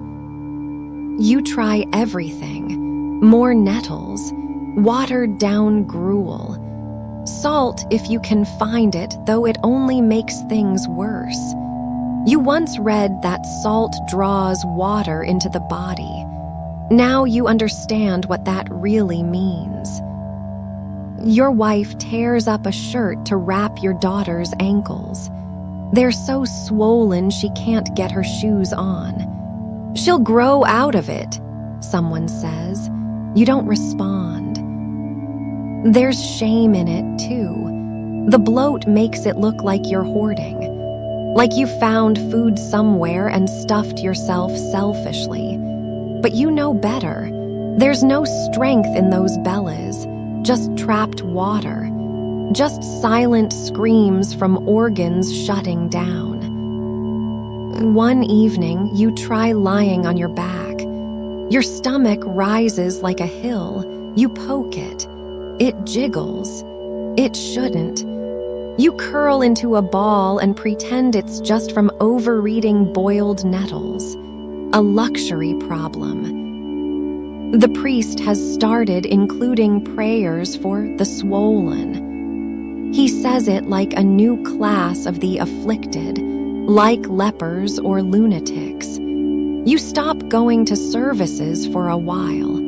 You try everything. More nettles, watered-down gruel. Salt if you can find it, though it only makes things worse. You once read that salt draws water into the body. Now you understand what that really means. Your wife tears up a shirt to wrap your daughter's ankles. They're so swollen she can't get her shoes on. She'll grow out of it, someone says. You don't respond. There's shame in it, too. The bloat makes it look like you're hoarding. Like you found food somewhere and stuffed yourself selfishly. But you know better. There's no strength in those bellies, just trapped water, just silent screams from organs shutting down. One evening, you try lying on your back. Your stomach rises like a hill. You poke it. It jiggles. It shouldn't. You curl into a ball and pretend it's just from overeating boiled nettles. A luxury problem. The priest has started including prayers for the swollen. He says it like a new class of the afflicted, like lepers or lunatics. You stop going to services for a while.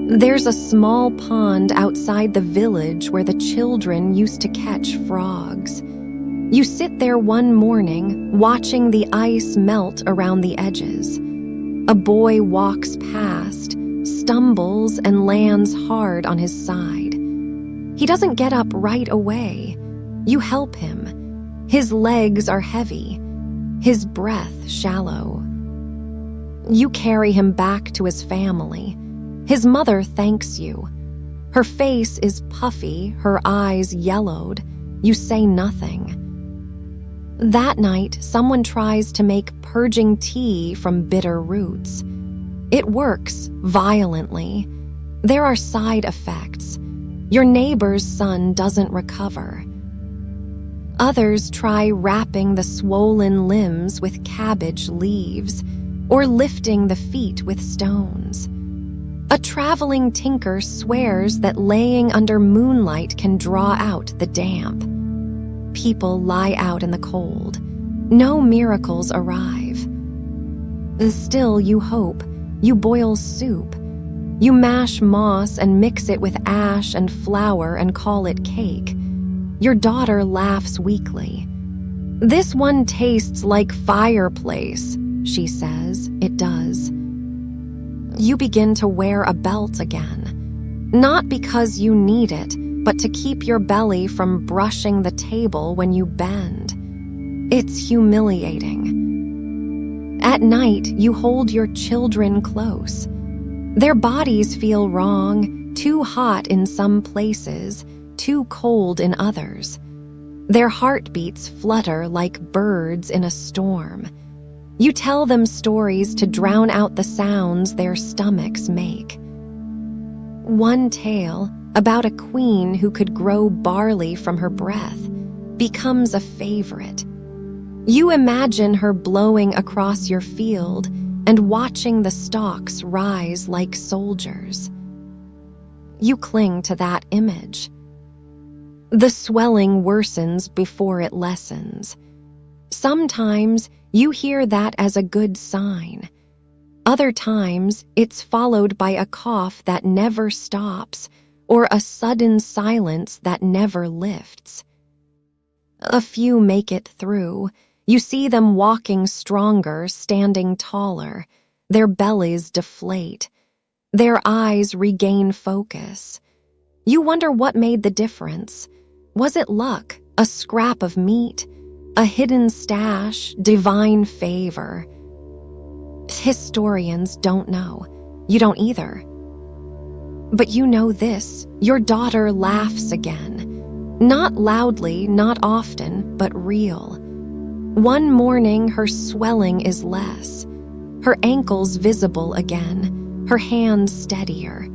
There's a small pond outside the village where the children used to catch frogs. You sit there one morning, watching the ice melt around the edges. A boy walks past, stumbles, and lands hard on his side. He doesn't get up right away. You help him. His legs are heavy, his breath shallow. You carry him back to his family. His mother thanks you. Her face is puffy, her eyes yellowed. You say nothing. That night, someone tries to make purging tea from bitter roots. It works violently. There are side effects. Your neighbor's son doesn't recover. Others try wrapping the swollen limbs with cabbage leaves or lifting the feet with stones. A traveling tinker swears that laying under moonlight can draw out the damp. People lie out in the cold. No miracles arrive. Still, you hope. You boil soup. You mash moss and mix it with ash and flour and call it cake. Your daughter laughs weakly. "This one tastes like fireplace," she says. It does. You begin to wear a belt again. Not because you need it, but to keep your belly from brushing the table when you bend. It's humiliating. At night, you hold your children close. Their bodies feel wrong, too hot in some places, too cold in others. Their heartbeats flutter like birds in a storm. You tell them stories to drown out the sounds their stomachs make. One tale, about a queen who could grow barley from her breath, becomes a favorite. You imagine her blowing across your field and watching the stalks rise like soldiers. You cling to that image. The swelling worsens before it lessens. Sometimes you hear that as a good sign. Other times it's followed by a cough that never stops or a sudden silence that never lifts. A few make it through. You see them walking stronger, standing taller. Their bellies deflate. Their eyes regain focus. You wonder what made the difference. Was it luck, a scrap of meat, a hidden stash, divine favor? Historians don't know. You don't either. But you know this: your daughter laughs again. Not loudly, not often, but real. One morning, her swelling is less. Her ankles visible again, her hands steadier.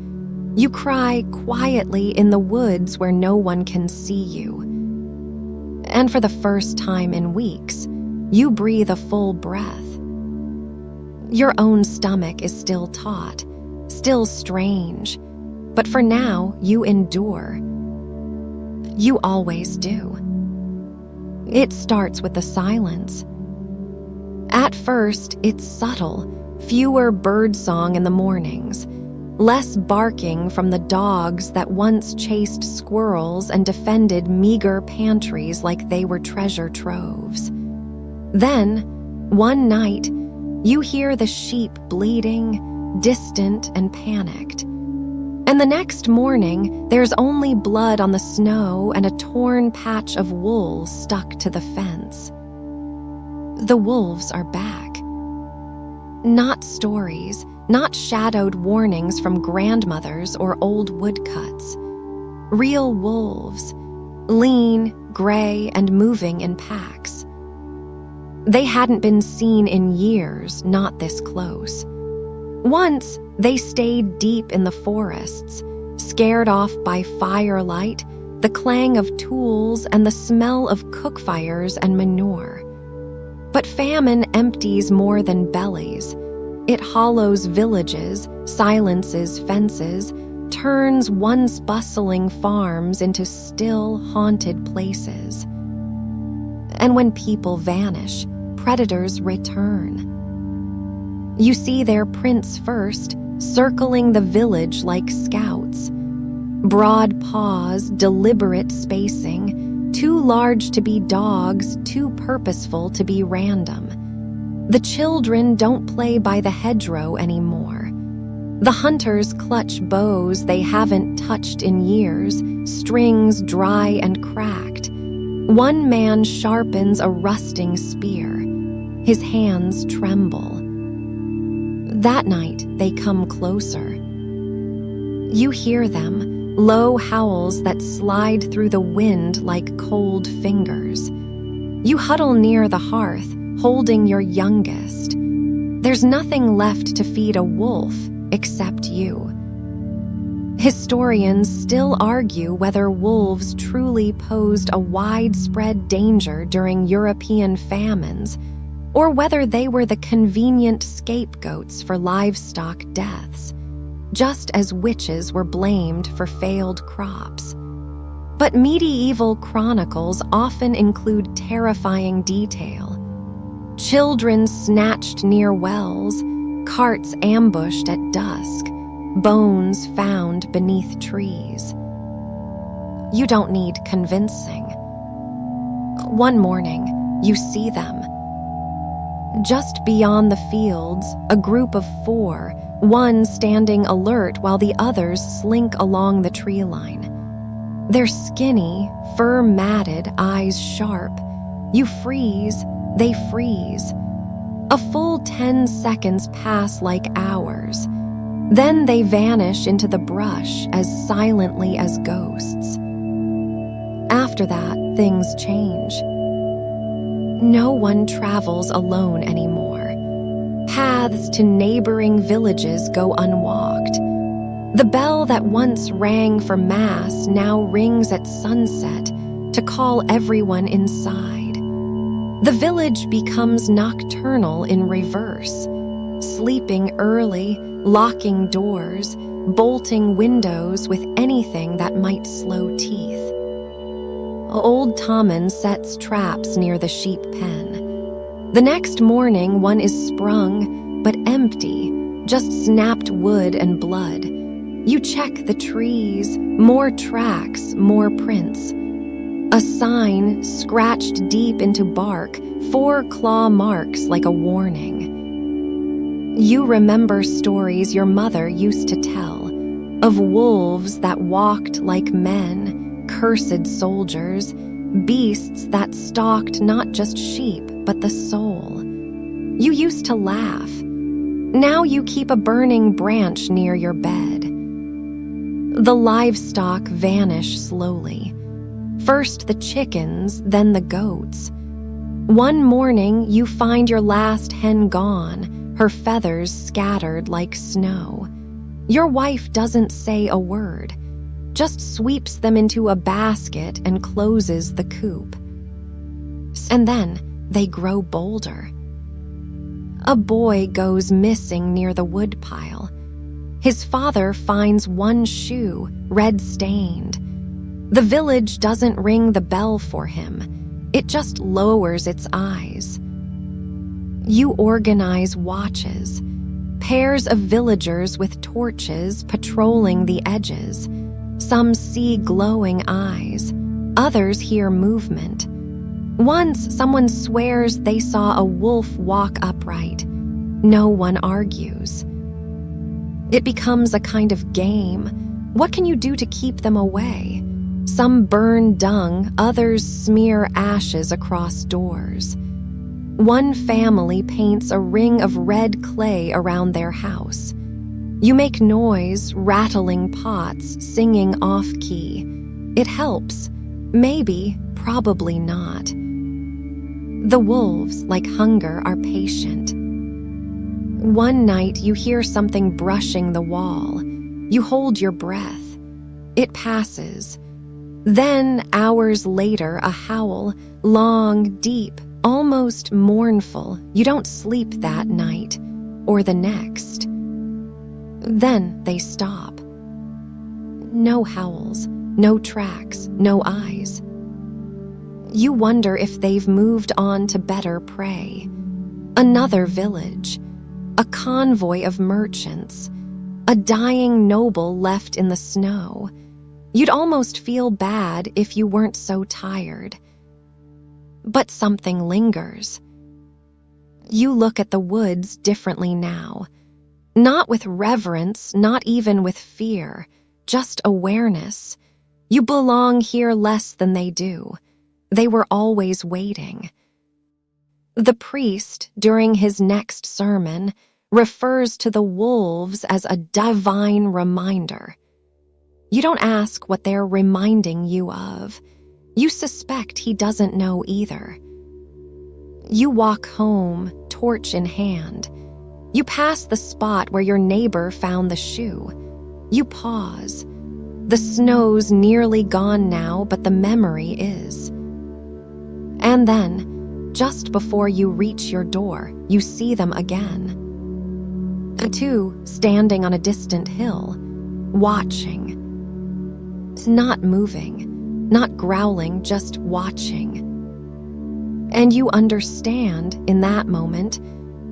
You cry quietly in the woods where no one can see you. And for the first time in weeks, you breathe a full breath. Your own stomach is still taut, still strange, but for now, you endure. You always do. It starts with the silence. At first, it's subtle, fewer birdsong in the mornings, less barking from the dogs that once chased squirrels and defended meager pantries like they were treasure troves. Then, one night, you hear the sheep bleating, distant and panicked. And the next morning, there's only blood on the snow and a torn patch of wool stuck to the fence. The wolves are back. Not stories, not shadowed warnings from grandmothers or old woodcuts. Real wolves, lean, gray, and moving in packs. They hadn't been seen in years, not this close. Once, they stayed deep in the forests, scared off by firelight, the clang of tools, and the smell of cook fires and manure. But famine empties more than bellies. It hollows villages, silences fences, turns once bustling farms into still, haunted places. And when people vanish, predators return. You see their prints first, circling the village like scouts. Broad paws, deliberate spacing, too large to be dogs, too purposeful to be random. The children don't play by the hedgerow anymore. The hunters clutch bows they haven't touched in years, strings dry and cracked. One man sharpens a rusting spear. His hands tremble. That night, they come closer. You hear them, low howls that slide through the wind like cold fingers. You huddle near the hearth, holding your youngest. There's nothing left to feed a wolf except you. Historians still argue whether wolves truly posed a widespread danger during European famines, or whether they were the convenient scapegoats for livestock deaths, just as witches were blamed for failed crops. But medieval chronicles often include terrifying detail. Children snatched near wells, carts ambushed at dusk, bones found beneath trees. You don't need convincing. One morning, you see them. Just beyond the fields, a group of 4, one standing alert while the others slink along the tree line. They're skinny, fur-matted, eyes sharp. You freeze, they freeze. A full 10 seconds pass like hours. Then they vanish into the brush as silently as ghosts. After that, things change. No one travels alone anymore. Paths to neighboring villages go unwalked. The bell that once rang for mass now rings at sunset to call everyone inside. The village becomes nocturnal in reverse, sleeping early, locking doors, bolting windows with anything that might slow teeth. Old Tommen sets traps near the sheep pen. The next morning, one is sprung, but empty, just snapped wood and blood. You check the trees, more tracks, more prints. A sign scratched deep into bark, 4 claw marks like a warning. You remember stories your mother used to tell, of wolves that walked like men, cursed soldiers, beasts that stalked not just sheep, but the soul. You used to laugh. Now you keep a burning branch near your bed. The livestock vanish slowly. First the chickens, then the goats. One morning, you find your last hen gone, her feathers scattered like snow. Your wife doesn't say a word, just sweeps them into a basket and closes the coop. And then they grow bolder. A boy goes missing near the woodpile. His father finds one shoe, red-stained. The village doesn't ring the bell for him. It just lowers its eyes. You organize watches, pairs of villagers with torches patrolling the edges. Some see glowing eyes, others hear movement. Once, someone swears they saw a wolf walk upright. No one argues. It becomes a kind of game. What can you do to keep them away? Some burn dung, others smear ashes across doors. One family paints a ring of red clay around their house. You make noise, rattling pots, singing off-key. It helps. Maybe, probably not. The wolves, like hunger, are patient. One night, you hear something brushing the wall. You hold your breath. It passes. Then, hours later, a howl, long, deep, almost mournful. You don't sleep that night, or the next. Then they stop. No howls, no tracks, no eyes. You wonder if they've moved on to better prey. Another village, a convoy of merchants, a dying noble left in the snow. You'd almost feel bad if you weren't so tired. But something lingers. You look at the woods differently now. Not with reverence, not even with fear, just awareness. You belong here less than they do. They were always waiting. The priest, during his next sermon, refers to the wolves as a divine reminder. You don't ask what they're reminding you of. You suspect he doesn't know either. You walk home, torch in hand. You pass the spot where your neighbor found the shoe. You pause. The snow's nearly gone now, but the memory is. And then, just before you reach your door, you see them again. The two standing on a distant hill, watching. Not moving, not growling, just watching. And you understand, in that moment,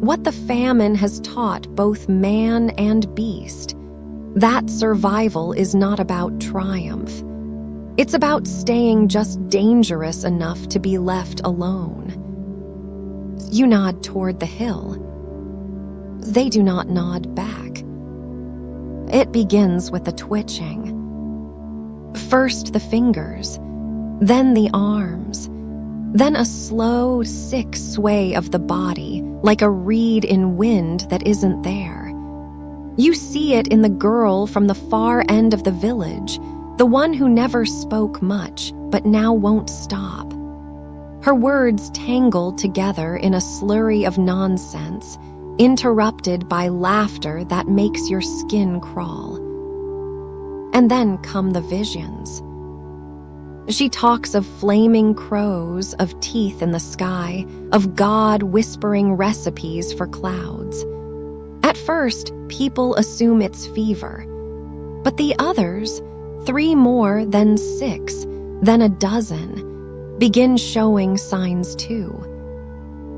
what the famine has taught both man and beast. That survival is not about triumph. It's about staying just dangerous enough to be left alone. You nod toward the hill. They do not nod back. It begins with a twitching. First the fingers, then the arms, then a slow, sick sway of the body, like a reed in wind that isn't there. You see it in the girl from the far end of the village, the one who never spoke much, but now won't stop. Her words tangled together in a slurry of nonsense, interrupted by laughter that makes your skin crawl. And then come the visions. She talks of flaming crows, of teeth in the sky, of God whispering recipes for clouds. At first, people assume it's fever. But the others, 3 more, then 6, then a dozen, begin showing signs too.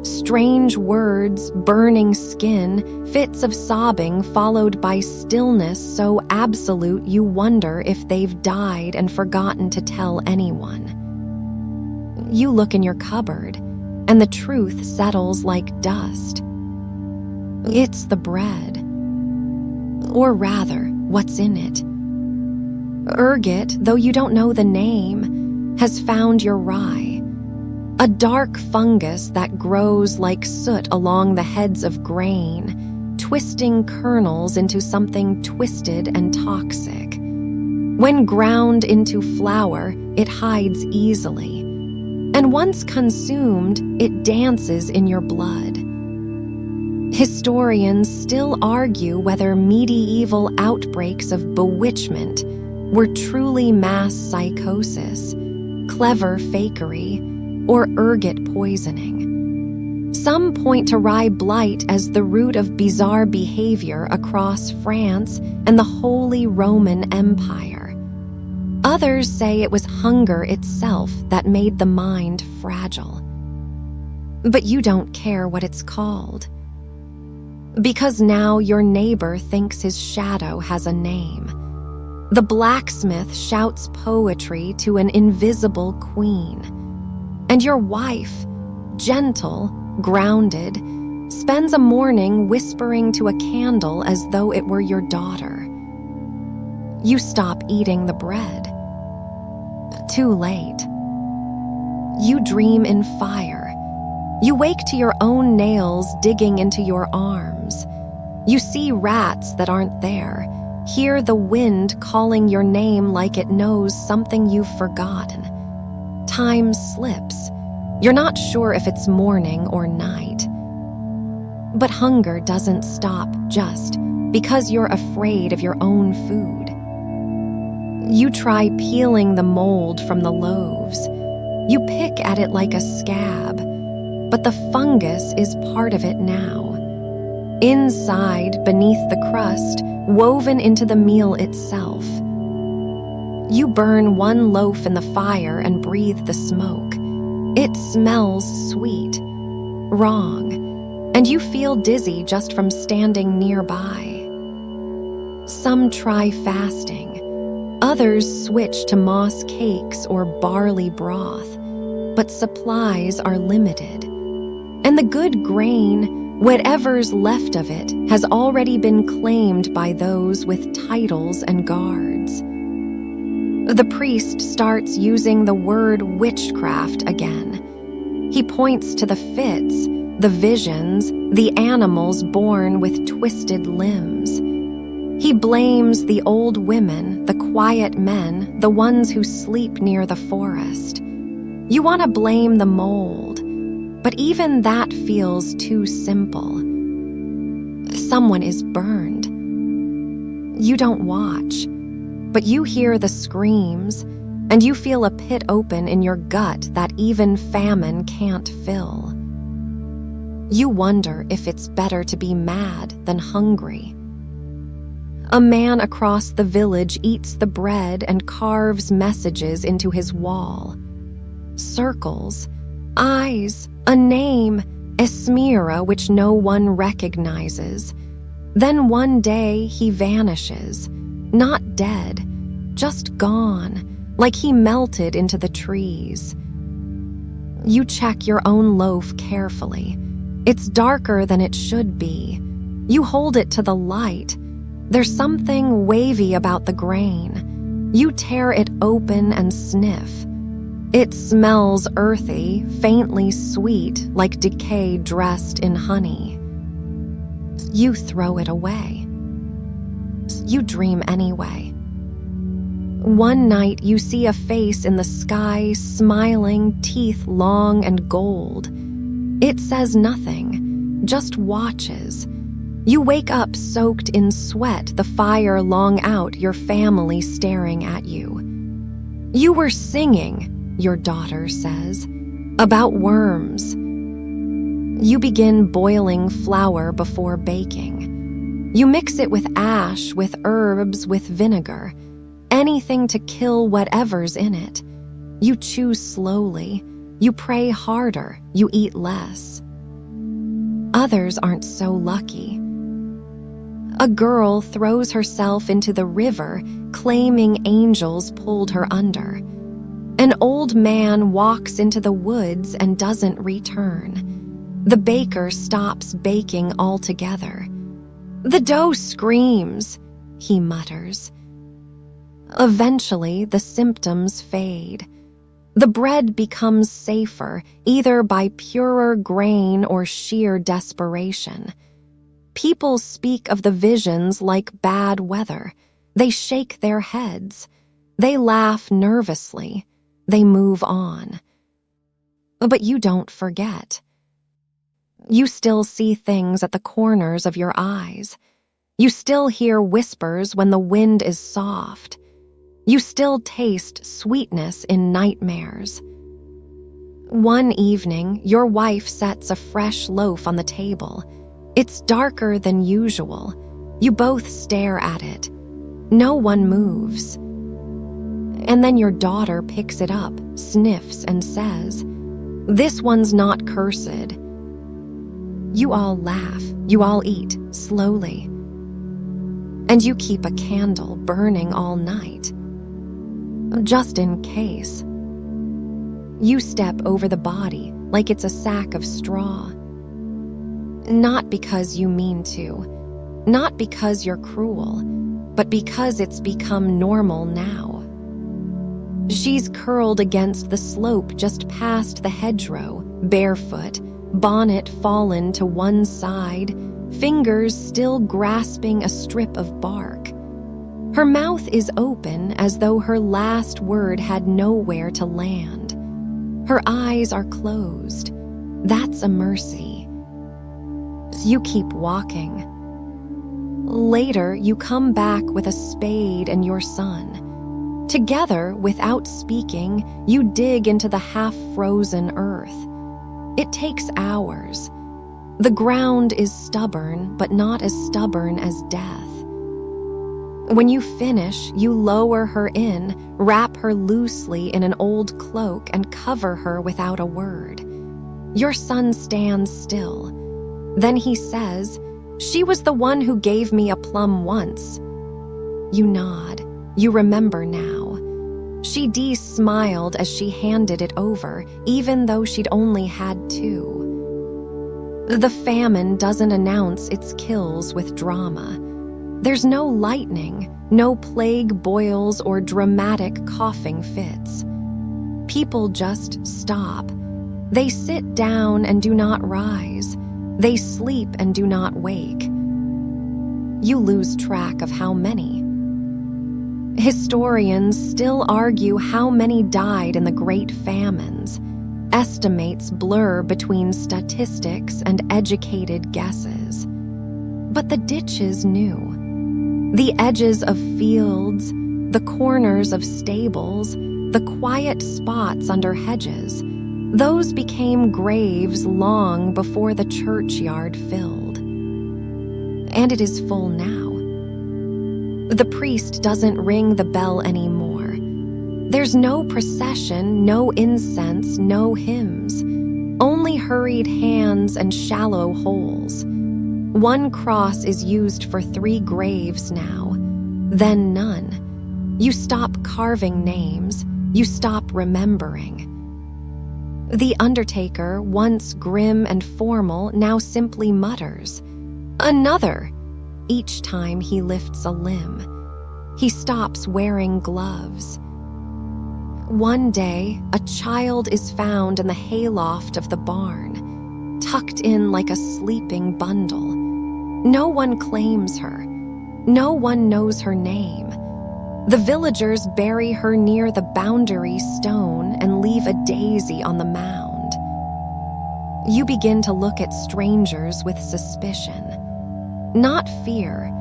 Strange words, burning skin, fits of sobbing followed by stillness so absolute you wonder if they've died and forgotten to tell anyone. You look in your cupboard, and the truth settles like dust. It's the bread. Or rather, what's in it. Ergot, though you don't know the name, has found your rye. A dark fungus that grows like soot along the heads of grain, twisting kernels into something twisted and toxic. When ground into flour, it hides easily. And once consumed, it dances in your blood. Historians still argue whether medieval outbreaks of bewitchment were truly mass psychosis, clever fakery, or ergot poisoning. Some point to rye blight as the root of bizarre behavior across France and the Holy Roman Empire. Others say it was hunger itself that made the mind fragile. But you don't care what it's called. Because now your neighbor thinks his shadow has a name. The blacksmith shouts poetry to an invisible queen. And your wife, gentle, grounded, spends a morning whispering to a candle as though it were your daughter. You stop eating the bread. Too late. You dream in fire. You wake to your own nails digging into your arms. You see rats that aren't there, hear the wind calling your name like it knows something you've forgotten. Time slips. You're not sure if it's morning or night. But hunger doesn't stop just because you're afraid of your own food. You try peeling the mold from the loaves. You pick at it like a scab, but the fungus is part of it now. Inside, beneath the crust, woven into the meal itself. You burn one loaf in the fire and breathe the smoke. It smells sweet, wrong, and you feel dizzy just from standing nearby. Some try fasting. Others switch to moss cakes or barley broth, but supplies are limited. And the good grain, whatever's left of it, has already been claimed by those with titles and guards. The priest starts using the word witchcraft again. He points to the fits, the visions, the animals born with twisted limbs. He blames the old women, the quiet men, the ones who sleep near the forest. You want to blame the mold, But even that feels too simple. Someone is burned. You don't watch, but you hear the screams, and you feel a pit open in your gut that even famine can't fill. You wonder if it's better to be mad than hungry. A man across the village eats the bread and carves messages into his wall. Circles, eyes, a name, Esmira, which no one recognizes. Then one day he vanishes, not dead, just gone, like he melted into the trees. You check your own loaf carefully. It's darker than it should be. You hold it to the light. There's something wavy about the grain. You tear it open and sniff. It smells earthy, faintly sweet, like decay dressed in honey. You throw it away. You dream anyway. One night you see a face in the sky, smiling, teeth long and gold. It says nothing, just watches. You wake up soaked in sweat, the fire long out, your family staring at you. You were singing, your daughter says, about worms. You begin boiling flour before baking. You mix it with ash, with herbs, with vinegar, anything to kill whatever's in it. You chew slowly. You pray harder, you eat less. Others aren't so lucky. A girl throws herself into the river, claiming angels pulled her under. An old man walks into the woods and doesn't return. The baker stops baking altogether. The dough screams, he mutters. Eventually, the symptoms fade. The bread becomes safer, either by purer grain or sheer desperation. People speak of the visions like bad weather. They shake their heads. They laugh nervously. They move on. But you don't forget. You still see things at the corners of your eyes. You still hear whispers when the wind is soft. You still taste sweetness in nightmares. One evening, your wife sets a fresh loaf on the table. It's darker than usual. You both stare at it. No one moves. And then your daughter picks it up, sniffs, and says, "This one's not cursed." You all laugh. You all eat, slowly. And you keep a candle burning all night. Just in case. You step over the body like it's a sack of straw. Not because you mean to, not because you're cruel, but because it's become normal now. She's curled against the slope just past the hedgerow, barefoot, bonnet fallen to one side, fingers still grasping a strip of bark. Her mouth is open as though her last word had nowhere to land. Her eyes are closed. That's a mercy. You keep walking. Later, you come back with a spade and your son. Together, without speaking, you dig into the half-frozen earth. It takes hours. The ground is stubborn, but not as stubborn as death. When you finish, you lower her in, wrap her loosely in an old cloak, and cover her without a word. Your son stands still. Then he says, "She was the one who gave me a plum once." You nod. You remember now. She smiled as she handed it over, even though she'd only had two. The famine doesn't announce its kills with drama. There's no lightning, no plague boils or dramatic coughing fits. People just stop. They sit down and do not rise. They sleep and do not wake. You lose track of how many. Historians still argue how many died in the great famines. Estimates blur between statistics and educated guesses. But the ditches knew. The edges of fields, the corners of stables, the quiet spots under hedges, those became graves long before the churchyard filled. And it is full now. The priest doesn't ring the bell anymore. There's no procession, no incense, no hymns, only hurried hands and shallow holes. One cross is used for 3 graves now, then none. You stop carving names, you stop remembering. The undertaker, once grim and formal, now simply mutters, "Another!" each time he lifts a limb. He stops wearing gloves. One day, a child is found in the hayloft of the barn, tucked in like a sleeping bundle. No one claims her. No one knows her name. The villagers bury her near the boundary stone and leave a daisy on the mound. You begin to look at strangers with suspicion. Not fear,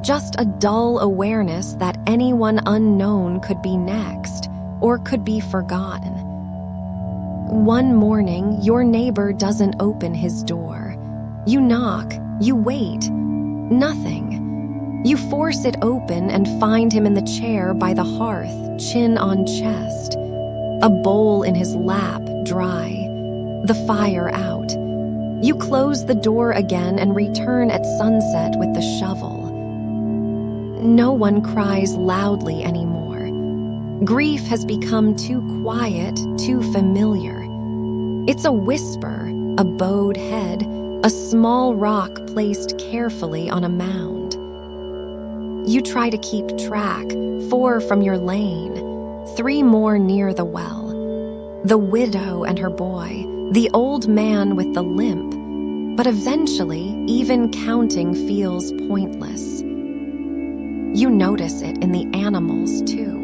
just a dull awareness that anyone unknown could be next or could be forgotten. One morning, your neighbor doesn't open his door. You knock, you wait, nothing. You force it open and find him in the chair by the hearth, chin on chest, a bowl in his lap, dry, the fire out. You close the door again and return at sunset with the shovel. No one cries loudly anymore. Grief has become too quiet, too familiar. It's a whisper, a bowed head, a small rock placed carefully on a mound. You try to keep track, 4 from your lane, 3 more near the well. The widow and her boy, the old man with the limp, but eventually, even counting feels pointless. You notice it in the animals, too.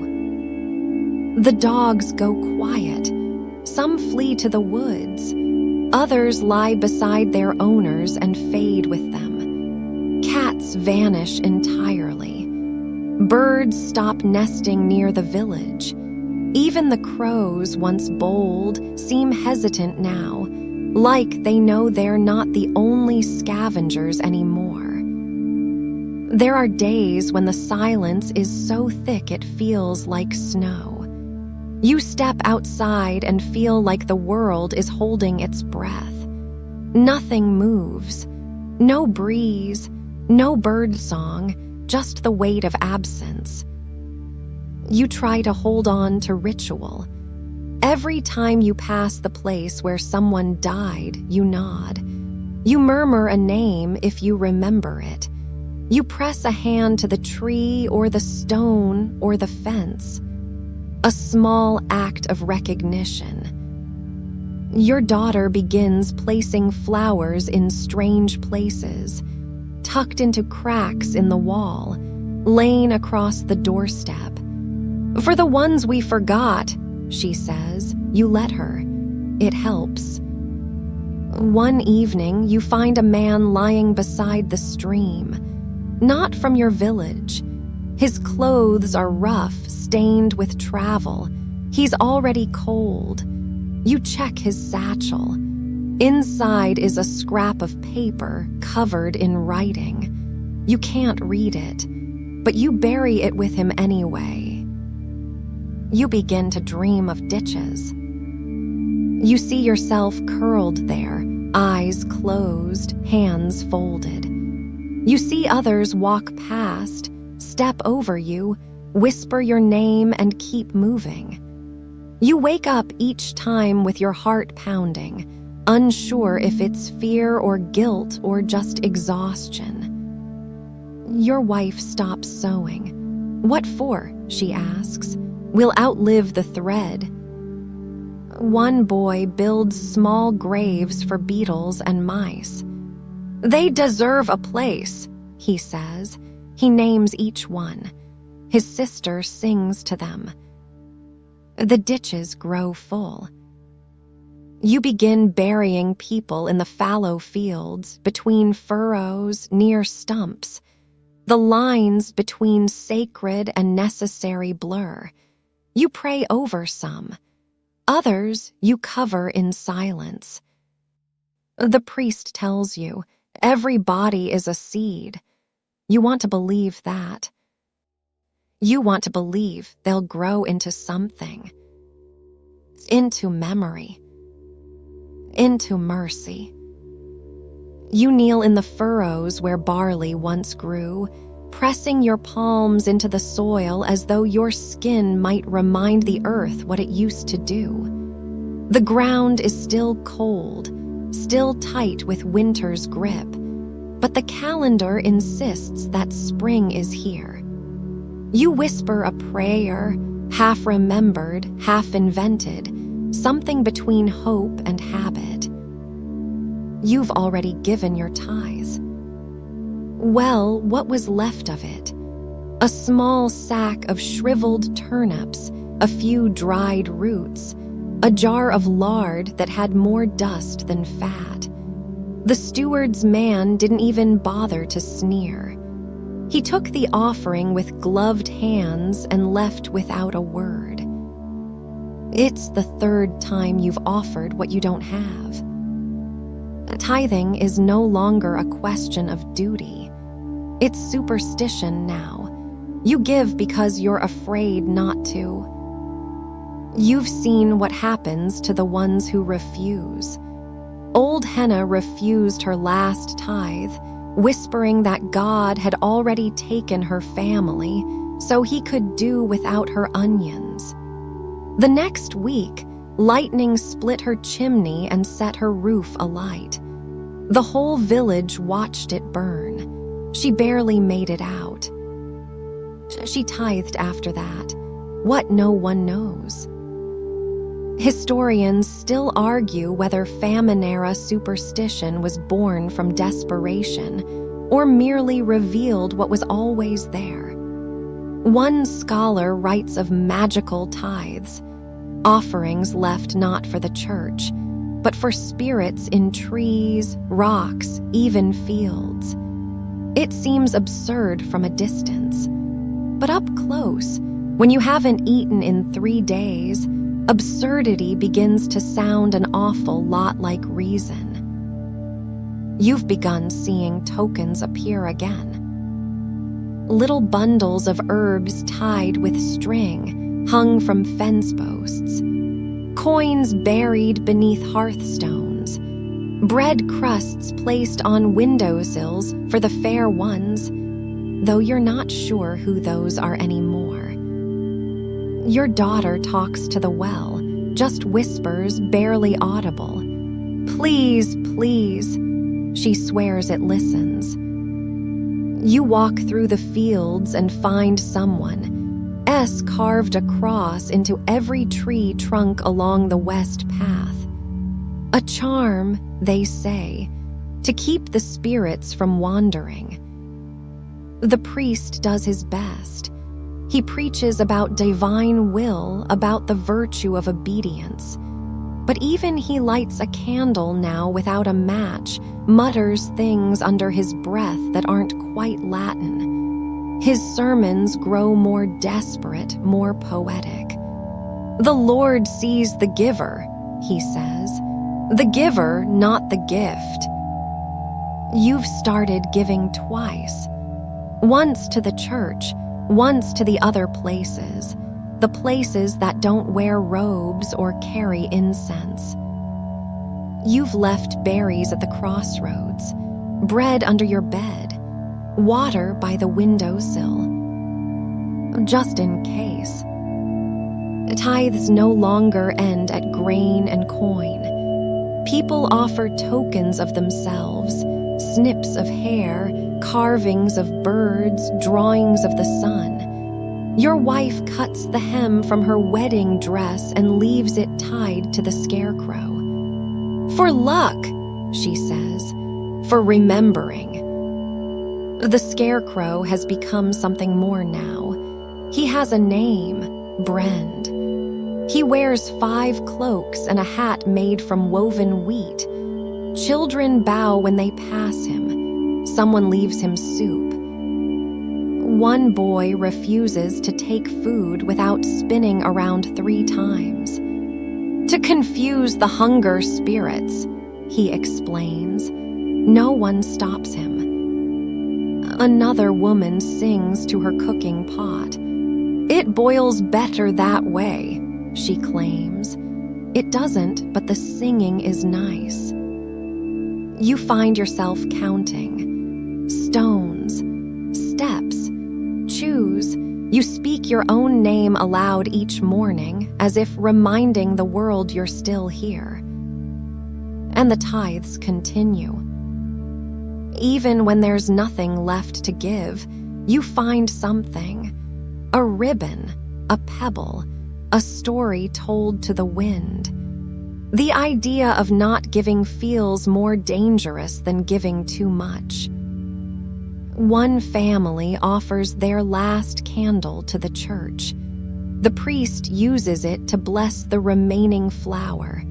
The dogs go quiet. Some flee to the woods. Others lie beside their owners and fade with them. Cats vanish entirely. Birds stop nesting near the village. Even the crows, once bold, seem hesitant now, like they know they're not the only scavengers anymore. There are days when the silence is so thick it feels like snow. You step outside and feel like the world is holding its breath. Nothing moves. No breeze, no bird song, just the weight of absence. You try to hold on to ritual. Every time you pass the place where someone died, you nod. You murmur a name if you remember it. You press a hand to the tree or the stone or the fence. A small act of recognition. Your daughter begins placing flowers in strange places, tucked into cracks in the wall, laying across the doorstep. "For the ones we forgot," she says. You let her. It helps. One evening, you find a man lying beside the stream, not from your village. His clothes are rough, stained with travel. He's already cold. You check his satchel. Inside is a scrap of paper covered in writing. You can't read it, but you bury it with him anyway. You begin to dream of ditches. You see yourself curled there, eyes closed, hands folded. You see others walk past, step over you, whisper your name, and keep moving. You wake up each time with your heart pounding, unsure if it's fear or guilt or just exhaustion. Your wife stops sewing. "What for?" she asks. "We'll outlive the thread." One boy builds small graves for beetles and mice. "They deserve a place," he says. He names each one. His sister sings to them. The ditches grow full. You begin burying people in the fallow fields, between furrows, near stumps. The lines between sacred and necessary blur. You pray over some. Others you cover in silence. The priest tells you, every body is a seed. You want to believe that. You want to believe they'll grow into something. Into memory. Into mercy. You kneel in the furrows where barley once grew, pressing your palms into the soil as though your skin might remind the earth what it used to do. The ground is still cold, still tight with winter's grip, but the calendar insists that spring is here. You whisper a prayer, half remembered, half invented, something between hope and habit. You've already given your tithes. Well, what was left of it? A small sack of shriveled turnips, a few dried roots, a jar of lard that had more dust than fat. The steward's man didn't even bother to sneer. He took the offering with gloved hands and left without a word. It's the third time you've offered what you don't have. Tithing is no longer a question of duty. It's superstition now. You give because you're afraid not to. You've seen what happens to the ones who refuse. Old Henna refused her last tithe, whispering that God had already taken her family, so he could do without her onions. The next week, lightning split her chimney and set her roof alight. The whole village watched it burn. She barely made it out. She tithed after that, what no one knows. Historians still argue whether famine-era superstition was born from desperation or merely revealed what was always there. One scholar writes of magical tithes, offerings left not for the church, but for spirits in trees, rocks, even fields. It seems absurd from a distance. But up close, when you haven't eaten in 3 days, absurdity begins to sound an awful lot like reason. You've begun seeing tokens appear again. Little bundles of herbs tied with string hung from fence posts, coins buried beneath hearthstones, bread crusts placed on windowsills for the fair ones, though you're not sure who those are anymore. Your daughter talks to the well, just whispers, barely audible. Please, please. She swears it listens. You walk through the fields and find someone, S carved across into every tree trunk along the west path. A charm, they say, to keep the spirits from wandering. The priest does his best. He preaches about divine will, about the virtue of obedience. But even he lights a candle now without a match, mutters things under his breath that aren't quite Latin. His sermons grow more desperate, more poetic. The Lord sees the giver, he says. The giver, not the gift. You've started giving twice. Once to the church, once to the other places, the places that don't wear robes or carry incense. You've left berries at the crossroads, bread under your bed, water by the windowsill. Just in case. Tithes no longer end at grain and coin. People offer tokens of themselves, snips of hair, carvings of birds, drawings of the sun. Your wife cuts the hem from her wedding dress and leaves it tied to the scarecrow. For luck, she says, for remembering. The scarecrow has become something more now. He has a name, Brend. He wears 5 cloaks and a hat made from woven wheat. Children bow when they pass him. Someone leaves him soup. One boy refuses to take food without spinning around 3 times. To confuse the hunger spirits, he explains. No one stops him. Another woman sings to her cooking pot. It boils better that way, she claims. It doesn't, but the singing is nice. You find yourself counting. Stones, steps, choose. You speak your own name aloud each morning, as if reminding the world you're still here. And the tithes continue. Even when there's nothing left to give, you find something. A ribbon, a pebble, a story told to the wind. The idea of not giving feels more dangerous than giving too much. One family offers their last candle to the church. The priest uses it to bless the remaining flour.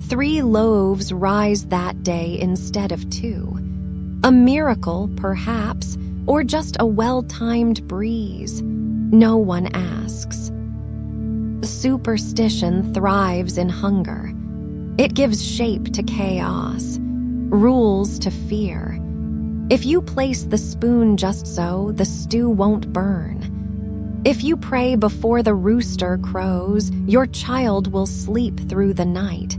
3 loaves rise that day instead of 2. A miracle, perhaps, or just a well-timed breeze. No one asks. Superstition thrives in hunger. It gives shape to chaos, rules to fear. If you place the spoon just so, the stew won't burn. If you pray before the rooster crows, your child will sleep through the night.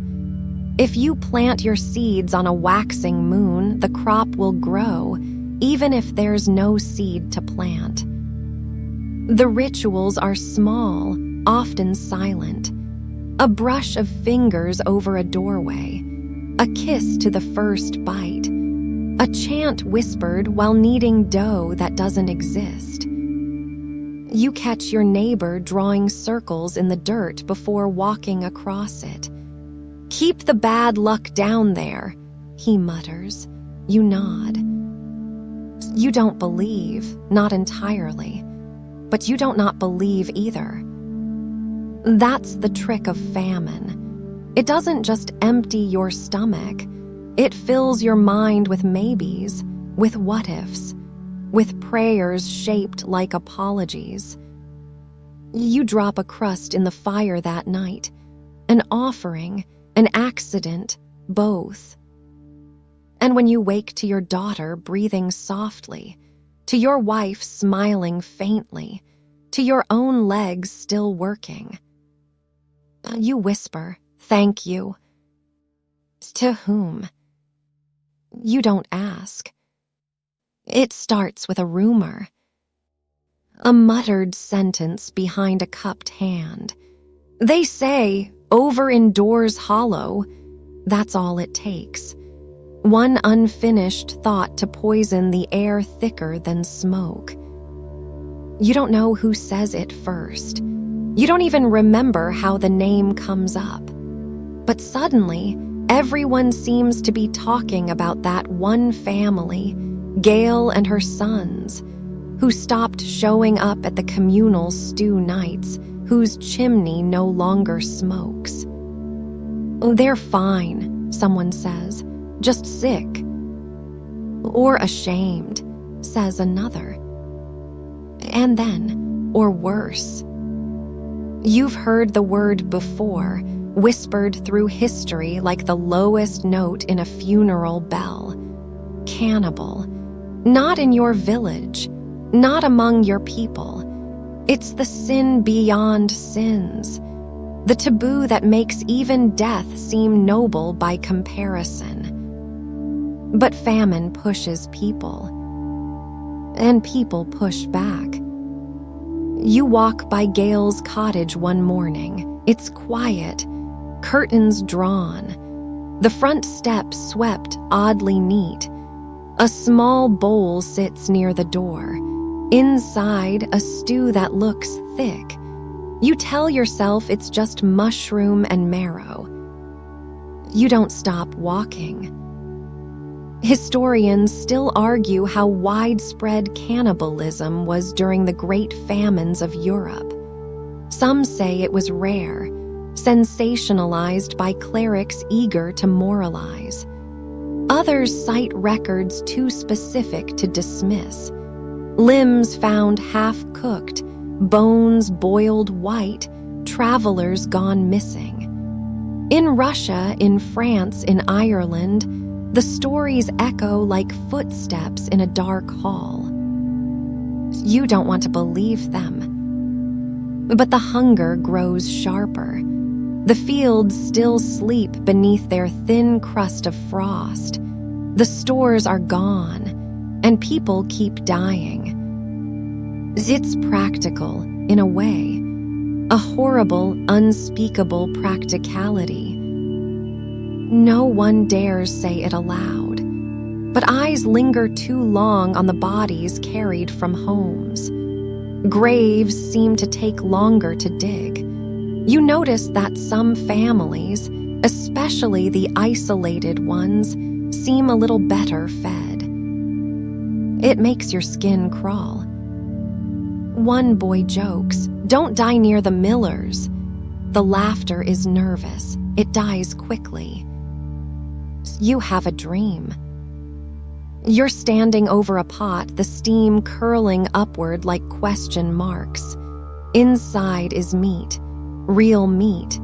If you plant your seeds on a waxing moon, the crop will grow, even if there's no seed to plant. The rituals are small, often silent. A brush of fingers over a doorway, a kiss to the first bite, a chant whispered while kneading dough that doesn't exist. You catch your neighbor drawing circles in the dirt before walking across it. "Keep the bad luck down there," he mutters. You nod. You don't believe, not entirely, but you don't not believe either. That's the trick of famine. It doesn't just empty your stomach. It fills your mind with maybes, with what-ifs, with prayers shaped like apologies. You drop a crust in the fire that night, an offering, an accident, both. And when you wake to your daughter breathing softly, to your wife smiling faintly, to your own legs still working, you whisper, "Thank you." To whom? You don't ask. It starts with a rumor. A muttered sentence behind a cupped hand. They say, "Over in doors hollow." That's all it takes. One unfinished thought to poison the air thicker than smoke. You don't know who says it first. You don't even remember how the name comes up. But suddenly, everyone seems to be talking about that one family, Gail and her sons, who stopped showing up at the communal stew nights, whose chimney no longer smokes. "They're fine," someone says, "just sick." Or ashamed, says another. And then, or worse. You've heard the word before, whispered through history like the lowest note in a funeral bell. Cannibal. Not in your village, not among your people. It's the sin beyond sins, the taboo that makes even death seem noble by comparison. But famine pushes people, and people push back. You walk by Gail's cottage one morning. It's quiet, curtains drawn, the front steps swept oddly neat. A small bowl sits near the door. Inside, a stew that looks thick. You tell yourself it's just mushroom and marrow. You don't stop walking. Historians still argue how widespread cannibalism was during the great famines of Europe. Some say it was rare, sensationalized by clerics eager to moralize. Others cite records too specific to dismiss. Limbs found half-cooked, bones boiled white, travelers gone missing. In Russia, in France, in Ireland, the stories echo like footsteps in a dark hall. You don't want to believe them. But the hunger grows sharper. The fields still sleep beneath their thin crust of frost. The stores are gone, and people keep dying. It's practical, in a way. A horrible, unspeakable practicality. No one dares say it aloud, but eyes linger too long on the bodies carried from homes. Graves seem to take longer to dig. You notice that some families, especially the isolated ones, seem a little better fed. It makes your skin crawl. One boy jokes, "Don't die near the millers." The laughter is nervous. It dies quickly. You have a dream. You're standing over a pot, the steam curling upward like question marks. Inside is meat, real meat,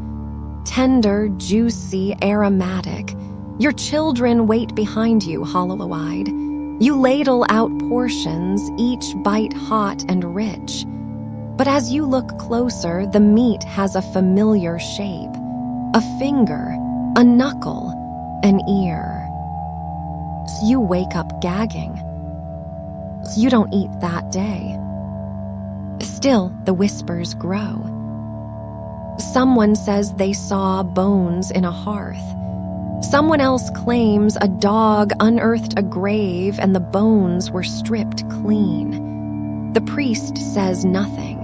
tender, juicy, aromatic. Your children wait behind you, hollow-eyed. You ladle out portions, each bite hot and rich. But as you look closer, the meat has a familiar shape. A finger, a knuckle, an ear. You wake up gagging. You don't eat that day. Still, the whispers grow. Someone says they saw bones in a hearth. Someone else claims a dog unearthed a grave and the bones were stripped clean. The priest says nothing.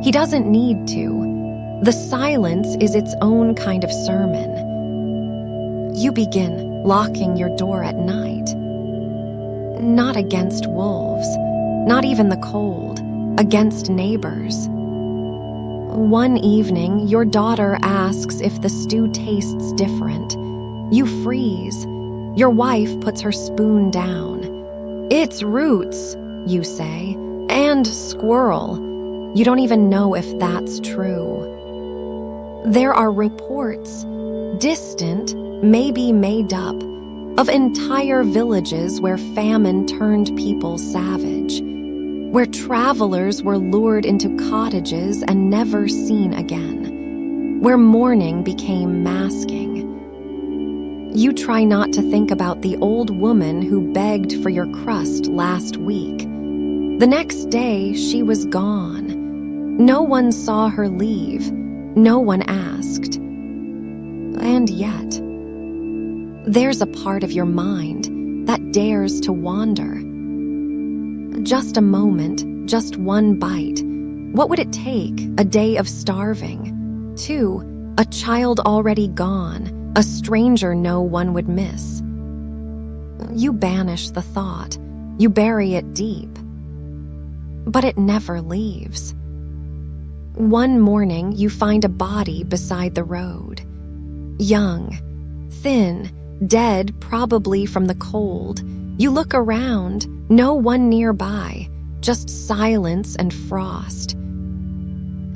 He doesn't need to. The silence is its own kind of sermon. You begin locking your door at night. Not against wolves, not even the cold, against neighbors. One evening, your daughter asks if the stew tastes different. You freeze. Your wife puts her spoon down. "It's roots," you say, "and squirrel." You don't even know if that's true. There are reports, distant, maybe made up, of entire villages where famine turned people savage, where travelers were lured into cottages and never seen again, where mourning became masking. You try not to think about the old woman who begged for your crust last week. The next day, she was gone. No one saw her leave. No one asked. And yet, there's a part of your mind that dares to wander. Just a moment, just one bite. What would it take? A day of starving? 2, a child already gone, a stranger no one would miss. You banish the thought. You bury it deep. But it never leaves. One morning, you find a body beside the road. Young, thin, dead probably from the cold. You look around, no one nearby, just silence and frost.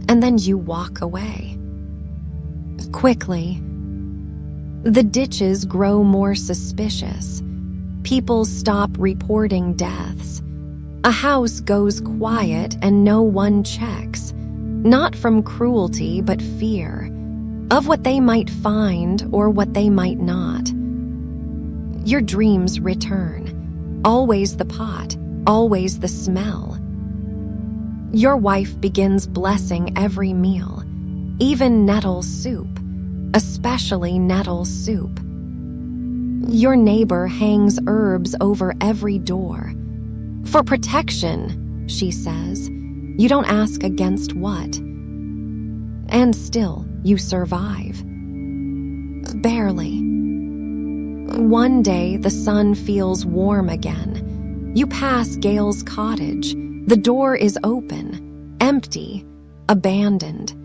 And then you walk away. Quickly. The ditches grow more suspicious. People stop reporting deaths. A house goes quiet and no one checks. Not from cruelty, but fear. Of what they might find or what they might not. Your dreams return. Always the pot, always the smell. Your wife begins blessing every meal, even nettle soup, especially nettle soup. Your neighbor hangs herbs over every door. For protection, she says. You don't ask against what. And still, you survive. Barely. One day, the sun feels warm again. You pass Gail's cottage. The door is open, empty. abandoned.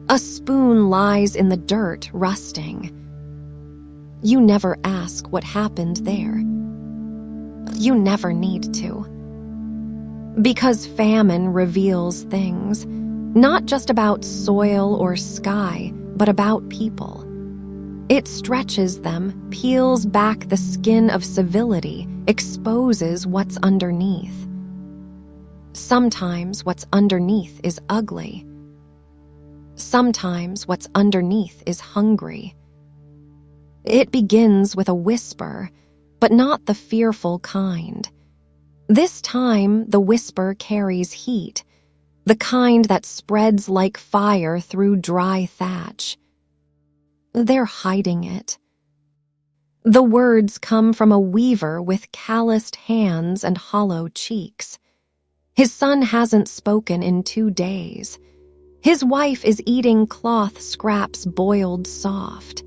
A spoon lies in the dirt, rusting. You never ask what happened there. You never need to. Because famine reveals things, not just about soil or sky, but about people. It stretches them, peels back the skin of civility, exposes what's underneath. Sometimes what's underneath is ugly. Sometimes what's underneath is hungry. It begins with a whisper, but not the fearful kind. This time, the whisper carries heat, the kind that spreads like fire through dry thatch. They're hiding it. The words come from a weaver with calloused hands and hollow cheeks. His son hasn't spoken in 2 days. His wife is eating cloth scraps boiled soft.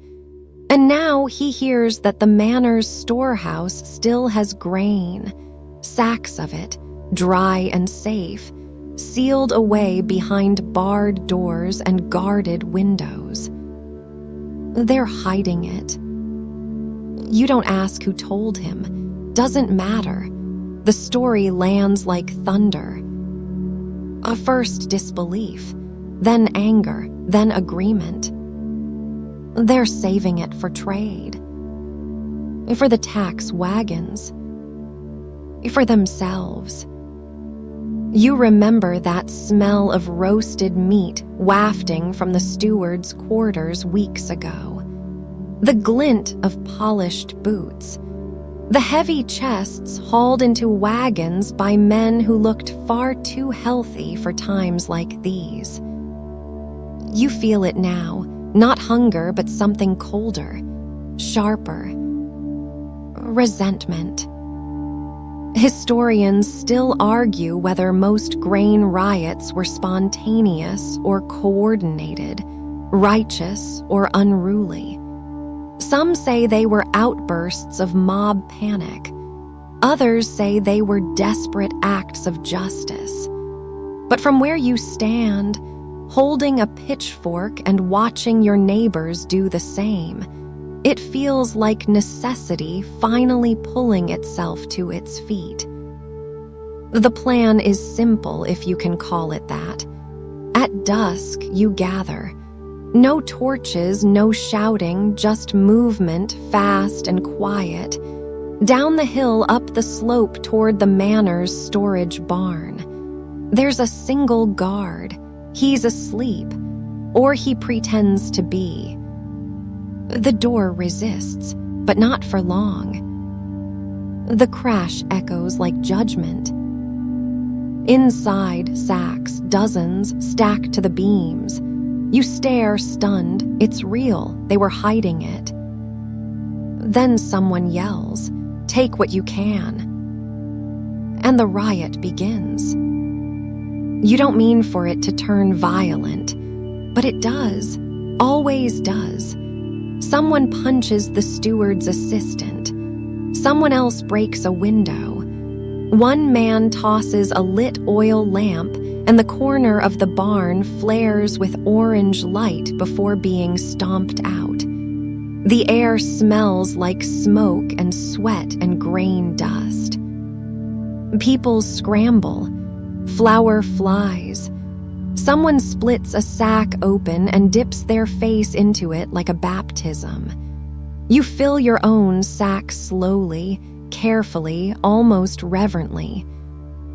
And now he hears that the manor's storehouse still has grain, sacks of it, dry and safe, sealed away behind barred doors and guarded windows. They're hiding it. You don't ask who told him. Doesn't matter. The story lands like thunder. A first disbelief, then anger, then agreement. They're saving it for trade. For the tax wagons. For themselves. You remember that smell of roasted meat wafting from the steward's quarters weeks ago. The glint of polished boots. The heavy chests hauled into wagons by men who looked far too healthy for times like these. You feel it now, not hunger but something colder, sharper. Resentment. Historians still argue whether most grain riots were spontaneous or coordinated, righteous or unruly. Some say they were outbursts of mob panic. Others say they were desperate acts of justice. But from where you stand, holding a pitchfork and watching your neighbors do the same, it feels like necessity finally pulling itself to its feet. The plan is simple, if you can call it that. At dusk, you gather. No torches, no shouting, just movement, fast and quiet. Down the hill, up the slope toward the manor's storage barn. There's a single guard. He's asleep, or he pretends to be. The door resists, but not for long. The crash echoes like judgment. Inside, sacks, dozens, stacked to the beams. You stare, stunned. It's real. They were hiding it. Then someone yells, "Take what you can." And the riot begins. You don't mean for it to turn violent, but it does, always does. Someone punches the steward's assistant. Someone else breaks a window. One man tosses a lit oil lamp, and the corner of the barn flares with orange light before being stomped out. The air smells like smoke and sweat and grain dust. People scramble. Flour flies. Someone splits a sack open and dips their face into it like a baptism. You fill your own sack slowly, carefully, almost reverently.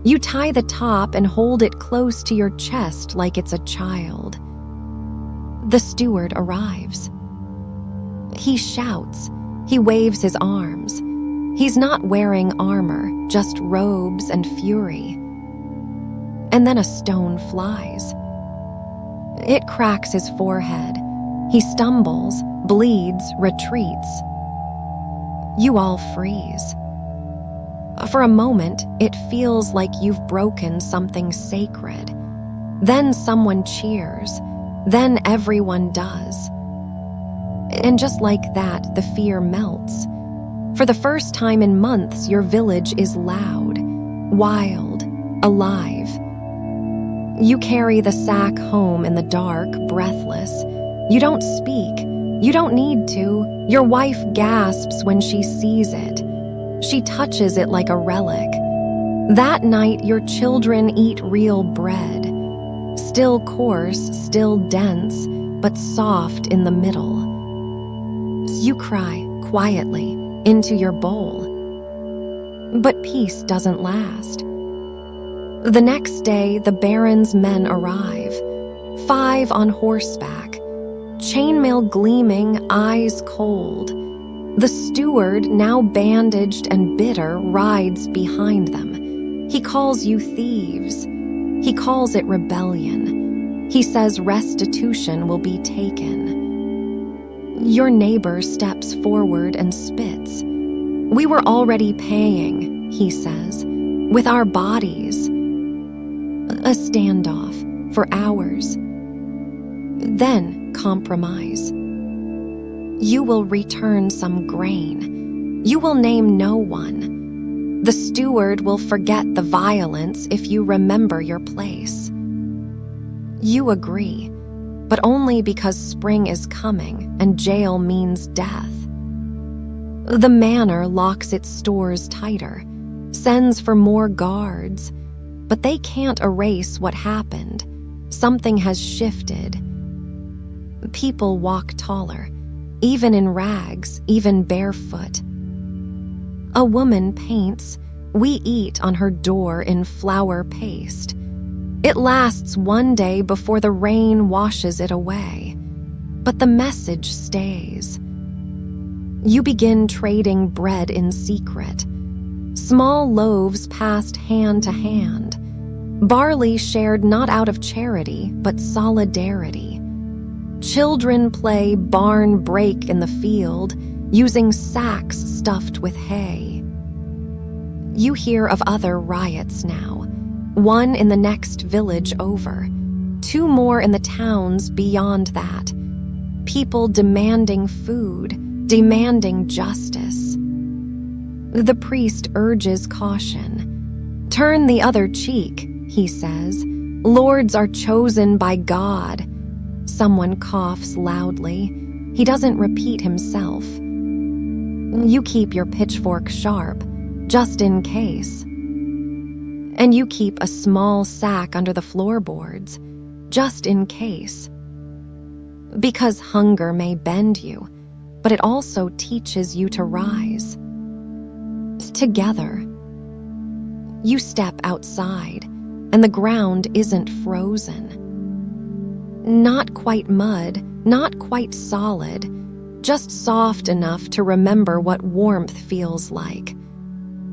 You tie the top and hold it close to your chest like it's a child. The steward arrives. He shouts. He waves his arms. He's not wearing armor, just robes and fury. And then a stone flies. It cracks his forehead. He stumbles, bleeds, retreats. You all freeze. For a moment, it feels like you've broken something sacred. Then someone cheers. Then everyone does. And just like that, the fear melts. For the first time in months, your village is loud, wild, alive. You carry the sack home in the dark, breathless. You don't speak. You don't need to. Your wife gasps when she sees it. She touches it like a relic. That night, your children eat real bread. Still coarse, still dense, but soft in the middle. You cry quietly into your bowl. But peace doesn't last. The next day, the Baron's men arrive, 5 on horseback, chainmail gleaming, eyes cold. The steward, now bandaged and bitter, rides behind them. He calls you thieves. He calls it rebellion. He says restitution will be taken. Your neighbor steps forward and spits. We were already paying, he says, with our bodies. A standoff for hours. Then compromise. You will return some grain. You will name no one. The steward will forget the violence if you remember your place. You agree, but only because spring is coming and jail means death. The manor locks its stores tighter, sends for more guards, but they can't erase what happened. Something has shifted. People walk taller, even in rags, even barefoot. A woman paints, "We eat" on her door in flour paste. It lasts one day before the rain washes it away. But the message stays. You begin trading bread in secret. Small loaves passed hand to hand. Barley shared not out of charity, but solidarity. Children play barn break in the field, using sacks stuffed with hay. You hear of other riots now, one in the next village over, 2 more in the towns beyond that. People demanding food, demanding justice. The priest urges caution. "Turn the other cheek," he says. "Lords are chosen by God." Someone coughs loudly. He doesn't repeat himself. You keep your pitchfork sharp, just in case. And you keep a small sack under the floorboards, just in case. Because hunger may bend you, but it also teaches you to rise. Together. You step outside, and the ground isn't frozen. Not quite mud, not quite solid, just soft enough to remember what warmth feels like.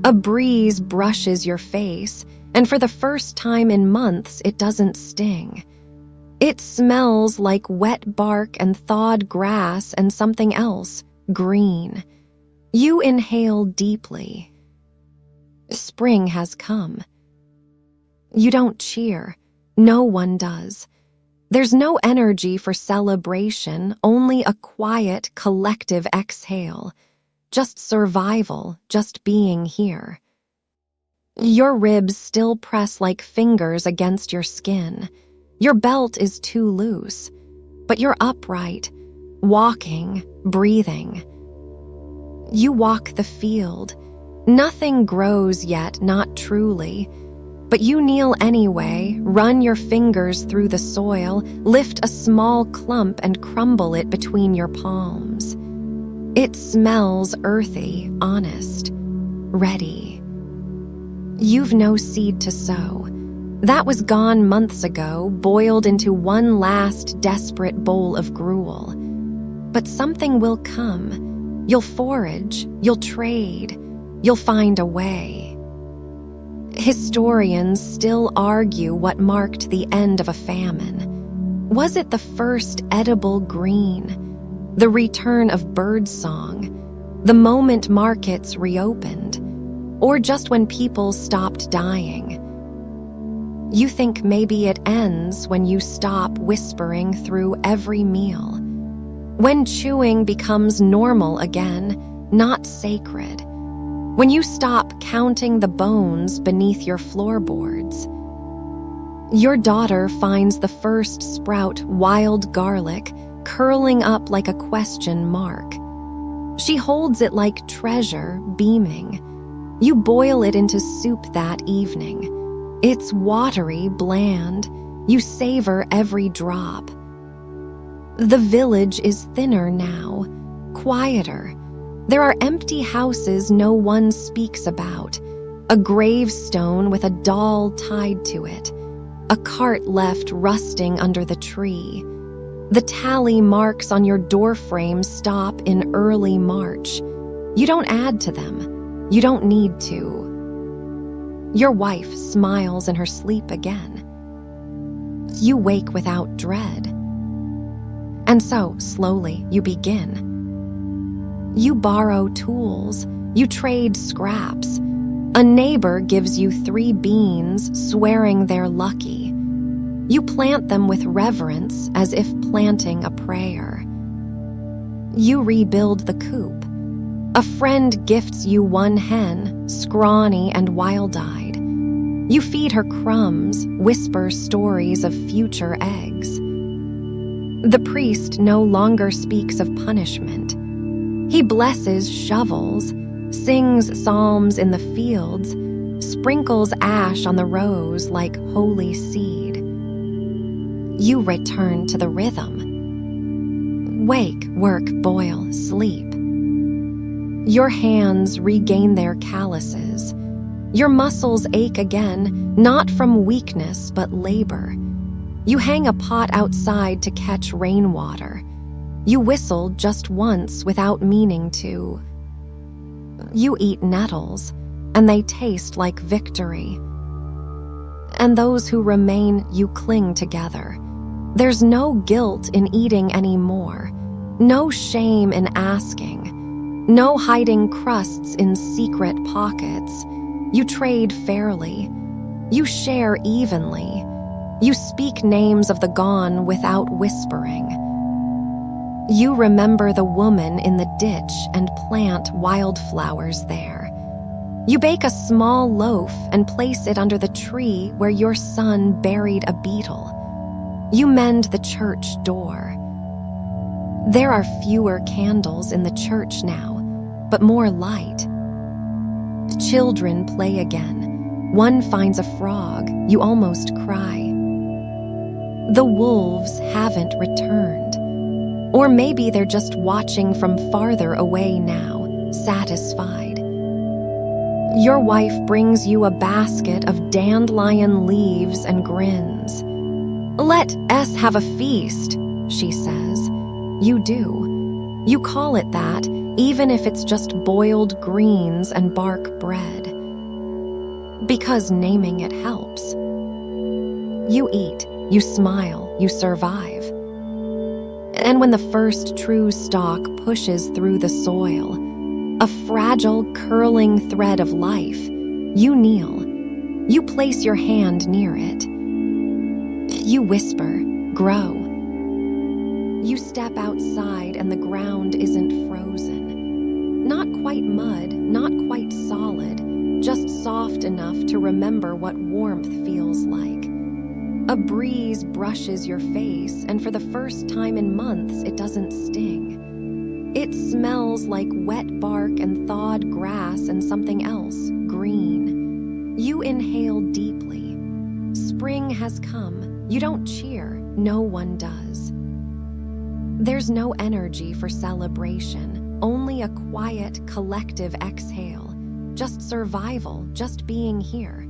A breeze brushes your face, and for the first time in months, it doesn't sting. It smells like wet bark and thawed grass and something else, green. You inhale deeply. Spring has come. You don't cheer. No one does. There's no energy for celebration, only a quiet, collective exhale. Just survival, just being here. Your ribs still press like fingers against your skin. Your belt is too loose, but you're upright, walking, breathing. You walk the field. Nothing grows yet, not truly. But you kneel anyway, run your fingers through the soil, lift a small clump and crumble it between your palms. It smells earthy, honest, ready. You've no seed to sow. That was gone months ago, boiled into one last desperate bowl of gruel. But something will come. You'll forage, you'll trade, you'll find a way. Historians still argue what marked the end of a famine. Was it the first edible green? The return of birdsong? The moment markets reopened? Or just when people stopped dying? You think maybe it ends when you stop whispering through every meal. When chewing becomes normal again, not sacred. When you stop counting the bones beneath your floorboards. Your daughter finds the first sprout wild garlic curling up like a question mark. She holds it like treasure, beaming. You boil it into soup that evening. It's watery, bland. You savor every drop. The village is thinner now, quieter. There are empty houses no one speaks about, a gravestone with a doll tied to it, a cart left rusting under the tree. The tally marks on your doorframe stop in early March. You don't add to them. You don't need to. Your wife smiles in her sleep again. You wake without dread. And so, slowly, you begin. You borrow tools. You trade scraps. A neighbor gives you 3 beans, swearing they're lucky. You plant them with reverence, as if planting a prayer. You rebuild the coop. A friend gifts you 1 hen, scrawny and wild-eyed. You feed her crumbs, whisper stories of future eggs. The priest no longer speaks of punishment. He blesses shovels, sings psalms in the fields, sprinkles ash on the rows like holy seed. You return to the rhythm. Wake, work, boil, sleep. Your hands regain their calluses. Your muscles ache again, not from weakness but labor. You hang a pot outside to catch rainwater. You whistle just once without meaning to. You eat nettles, and they taste like victory. And those who remain, you cling together. There's no guilt in eating anymore, no shame in asking, no hiding crusts in secret pockets. You trade fairly. You share evenly. You speak names of the gone without whispering. You remember the woman in the ditch and plant wildflowers there. You bake a small loaf and place it under the tree where your son buried a beetle. You mend the church door. There are fewer candles in the church now, but more light. Children play again. One finds a frog. You almost cry. The wolves haven't returned. Or maybe they're just watching from farther away now, satisfied. Your wife brings you a basket of dandelion leaves and grins. "Let us have a feast," she says. You do. You call it that, even if it's just boiled greens and bark bread. Because naming it helps. You eat, you smile, you survive. And when the first true stalk pushes through the soil, a fragile, curling thread of life, you kneel. You place your hand near it. You whisper, "Grow." You step outside and the ground isn't frozen. Not quite mud, not quite solid, just soft enough to remember what warmth feels like. A breeze brushes your face, and for the first time in months, it doesn't sting. It smells like wet bark and thawed grass and something else, green. You inhale deeply. Spring has come. You don't cheer. No one does. There's no energy for celebration, only a quiet, collective exhale. Just survival, just being here.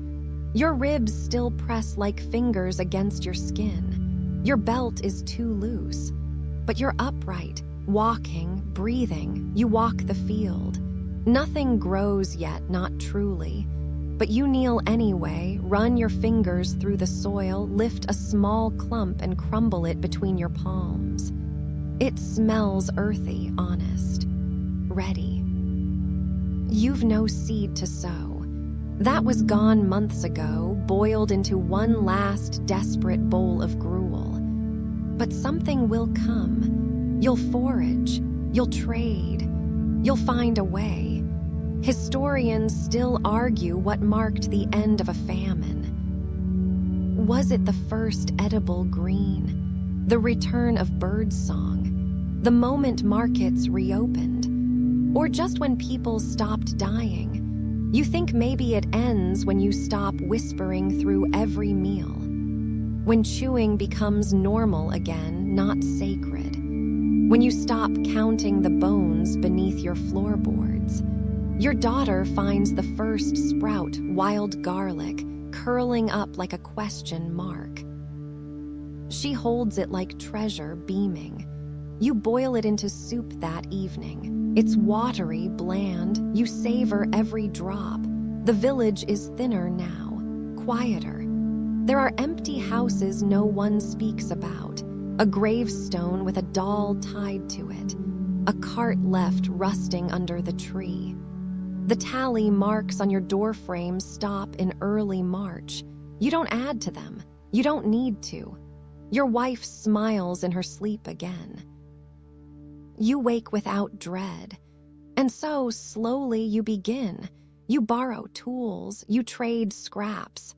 Your ribs still press like fingers against your skin. Your belt is too loose. But you're upright, walking, breathing. You walk the field. Nothing grows yet, not truly. But you kneel anyway, run your fingers through the soil, lift a small clump and crumble it between your palms. It smells earthy, honest, ready. You've no seed to sow. That was gone months ago, boiled into one last desperate bowl of gruel. But something will come. You'll forage. You'll trade. You'll find a way. Historians still argue what marked the end of a famine. Was it the first edible green, the return of birdsong, the moment markets reopened, or just when people stopped dying? You think maybe it ends when you stop whispering through every meal, when chewing becomes normal again, not sacred, when you stop counting the bones beneath your floorboards. Your daughter finds the first sprout wild garlic curling up like a question mark. She holds it like treasure, beaming. You boil it into soup that evening. It's watery, bland. You savor every drop. The village is thinner now, quieter. There are empty houses no one speaks about, a gravestone with a doll tied to it, a cart left rusting under the tree. The tally marks on your doorframe stop in early March. You don't add to them. You don't need to. Your wife smiles in her sleep again. You wake without dread. And so, slowly, you begin. You borrow tools. You trade scraps.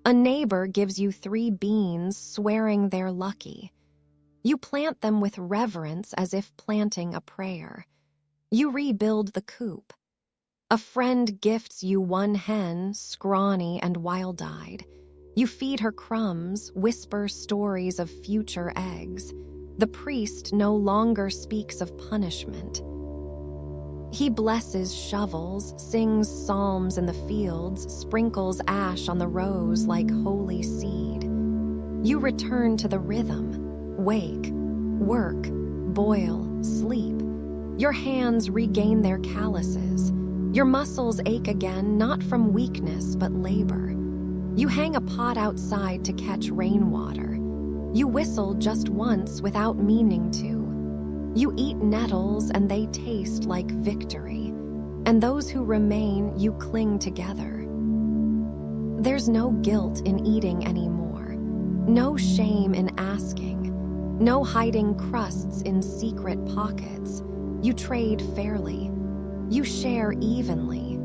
A neighbor gives you 3 beans, swearing they're lucky. You plant them with reverence as if planting a prayer. You rebuild the coop. A friend gifts you 1 hen, scrawny and wild-eyed. You feed her crumbs, whisper stories of future eggs. The priest no longer speaks of punishment. He blesses shovels, sings psalms in the fields, sprinkles ash on the rows like holy seed. You return to the rhythm. Wake, work, boil, sleep. Your hands regain their calluses. Your muscles ache again, not from weakness but labor. You hang a pot outside to catch rainwater. You whistle just once without meaning to. You eat nettles and they taste like victory. And those who remain, you cling together. There's no guilt in eating anymore. No shame in asking. No hiding crusts in secret pockets. You trade fairly. You share evenly.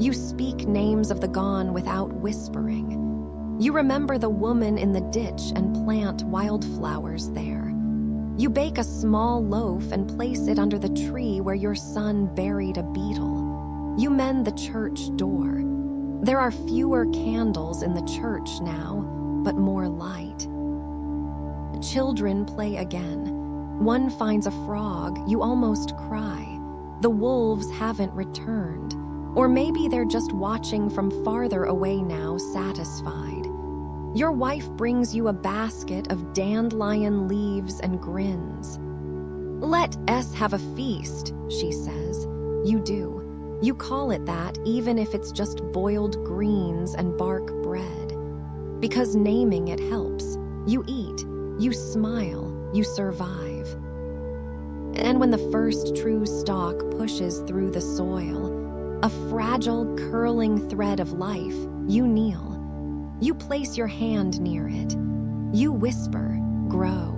You speak names of the gone without whispering. You remember the woman in the ditch and plant wildflowers there. You bake a small loaf and place it under the tree where your son buried a beetle. You mend the church door. There are fewer candles in the church now, but more light. Children play again. One finds a frog, you almost cry. The wolves haven't returned. Or maybe they're just watching from farther away now, satisfied. Your wife brings you a basket of dandelion leaves and grins. "Let us have a feast," she says. You do. You call it that even if it's just boiled greens and bark bread. Because naming it helps. You eat, you smile, you survive. And when the first true stalk pushes through the soil, a fragile, curling thread of life, you kneel. You place your hand near it. You whisper, grow.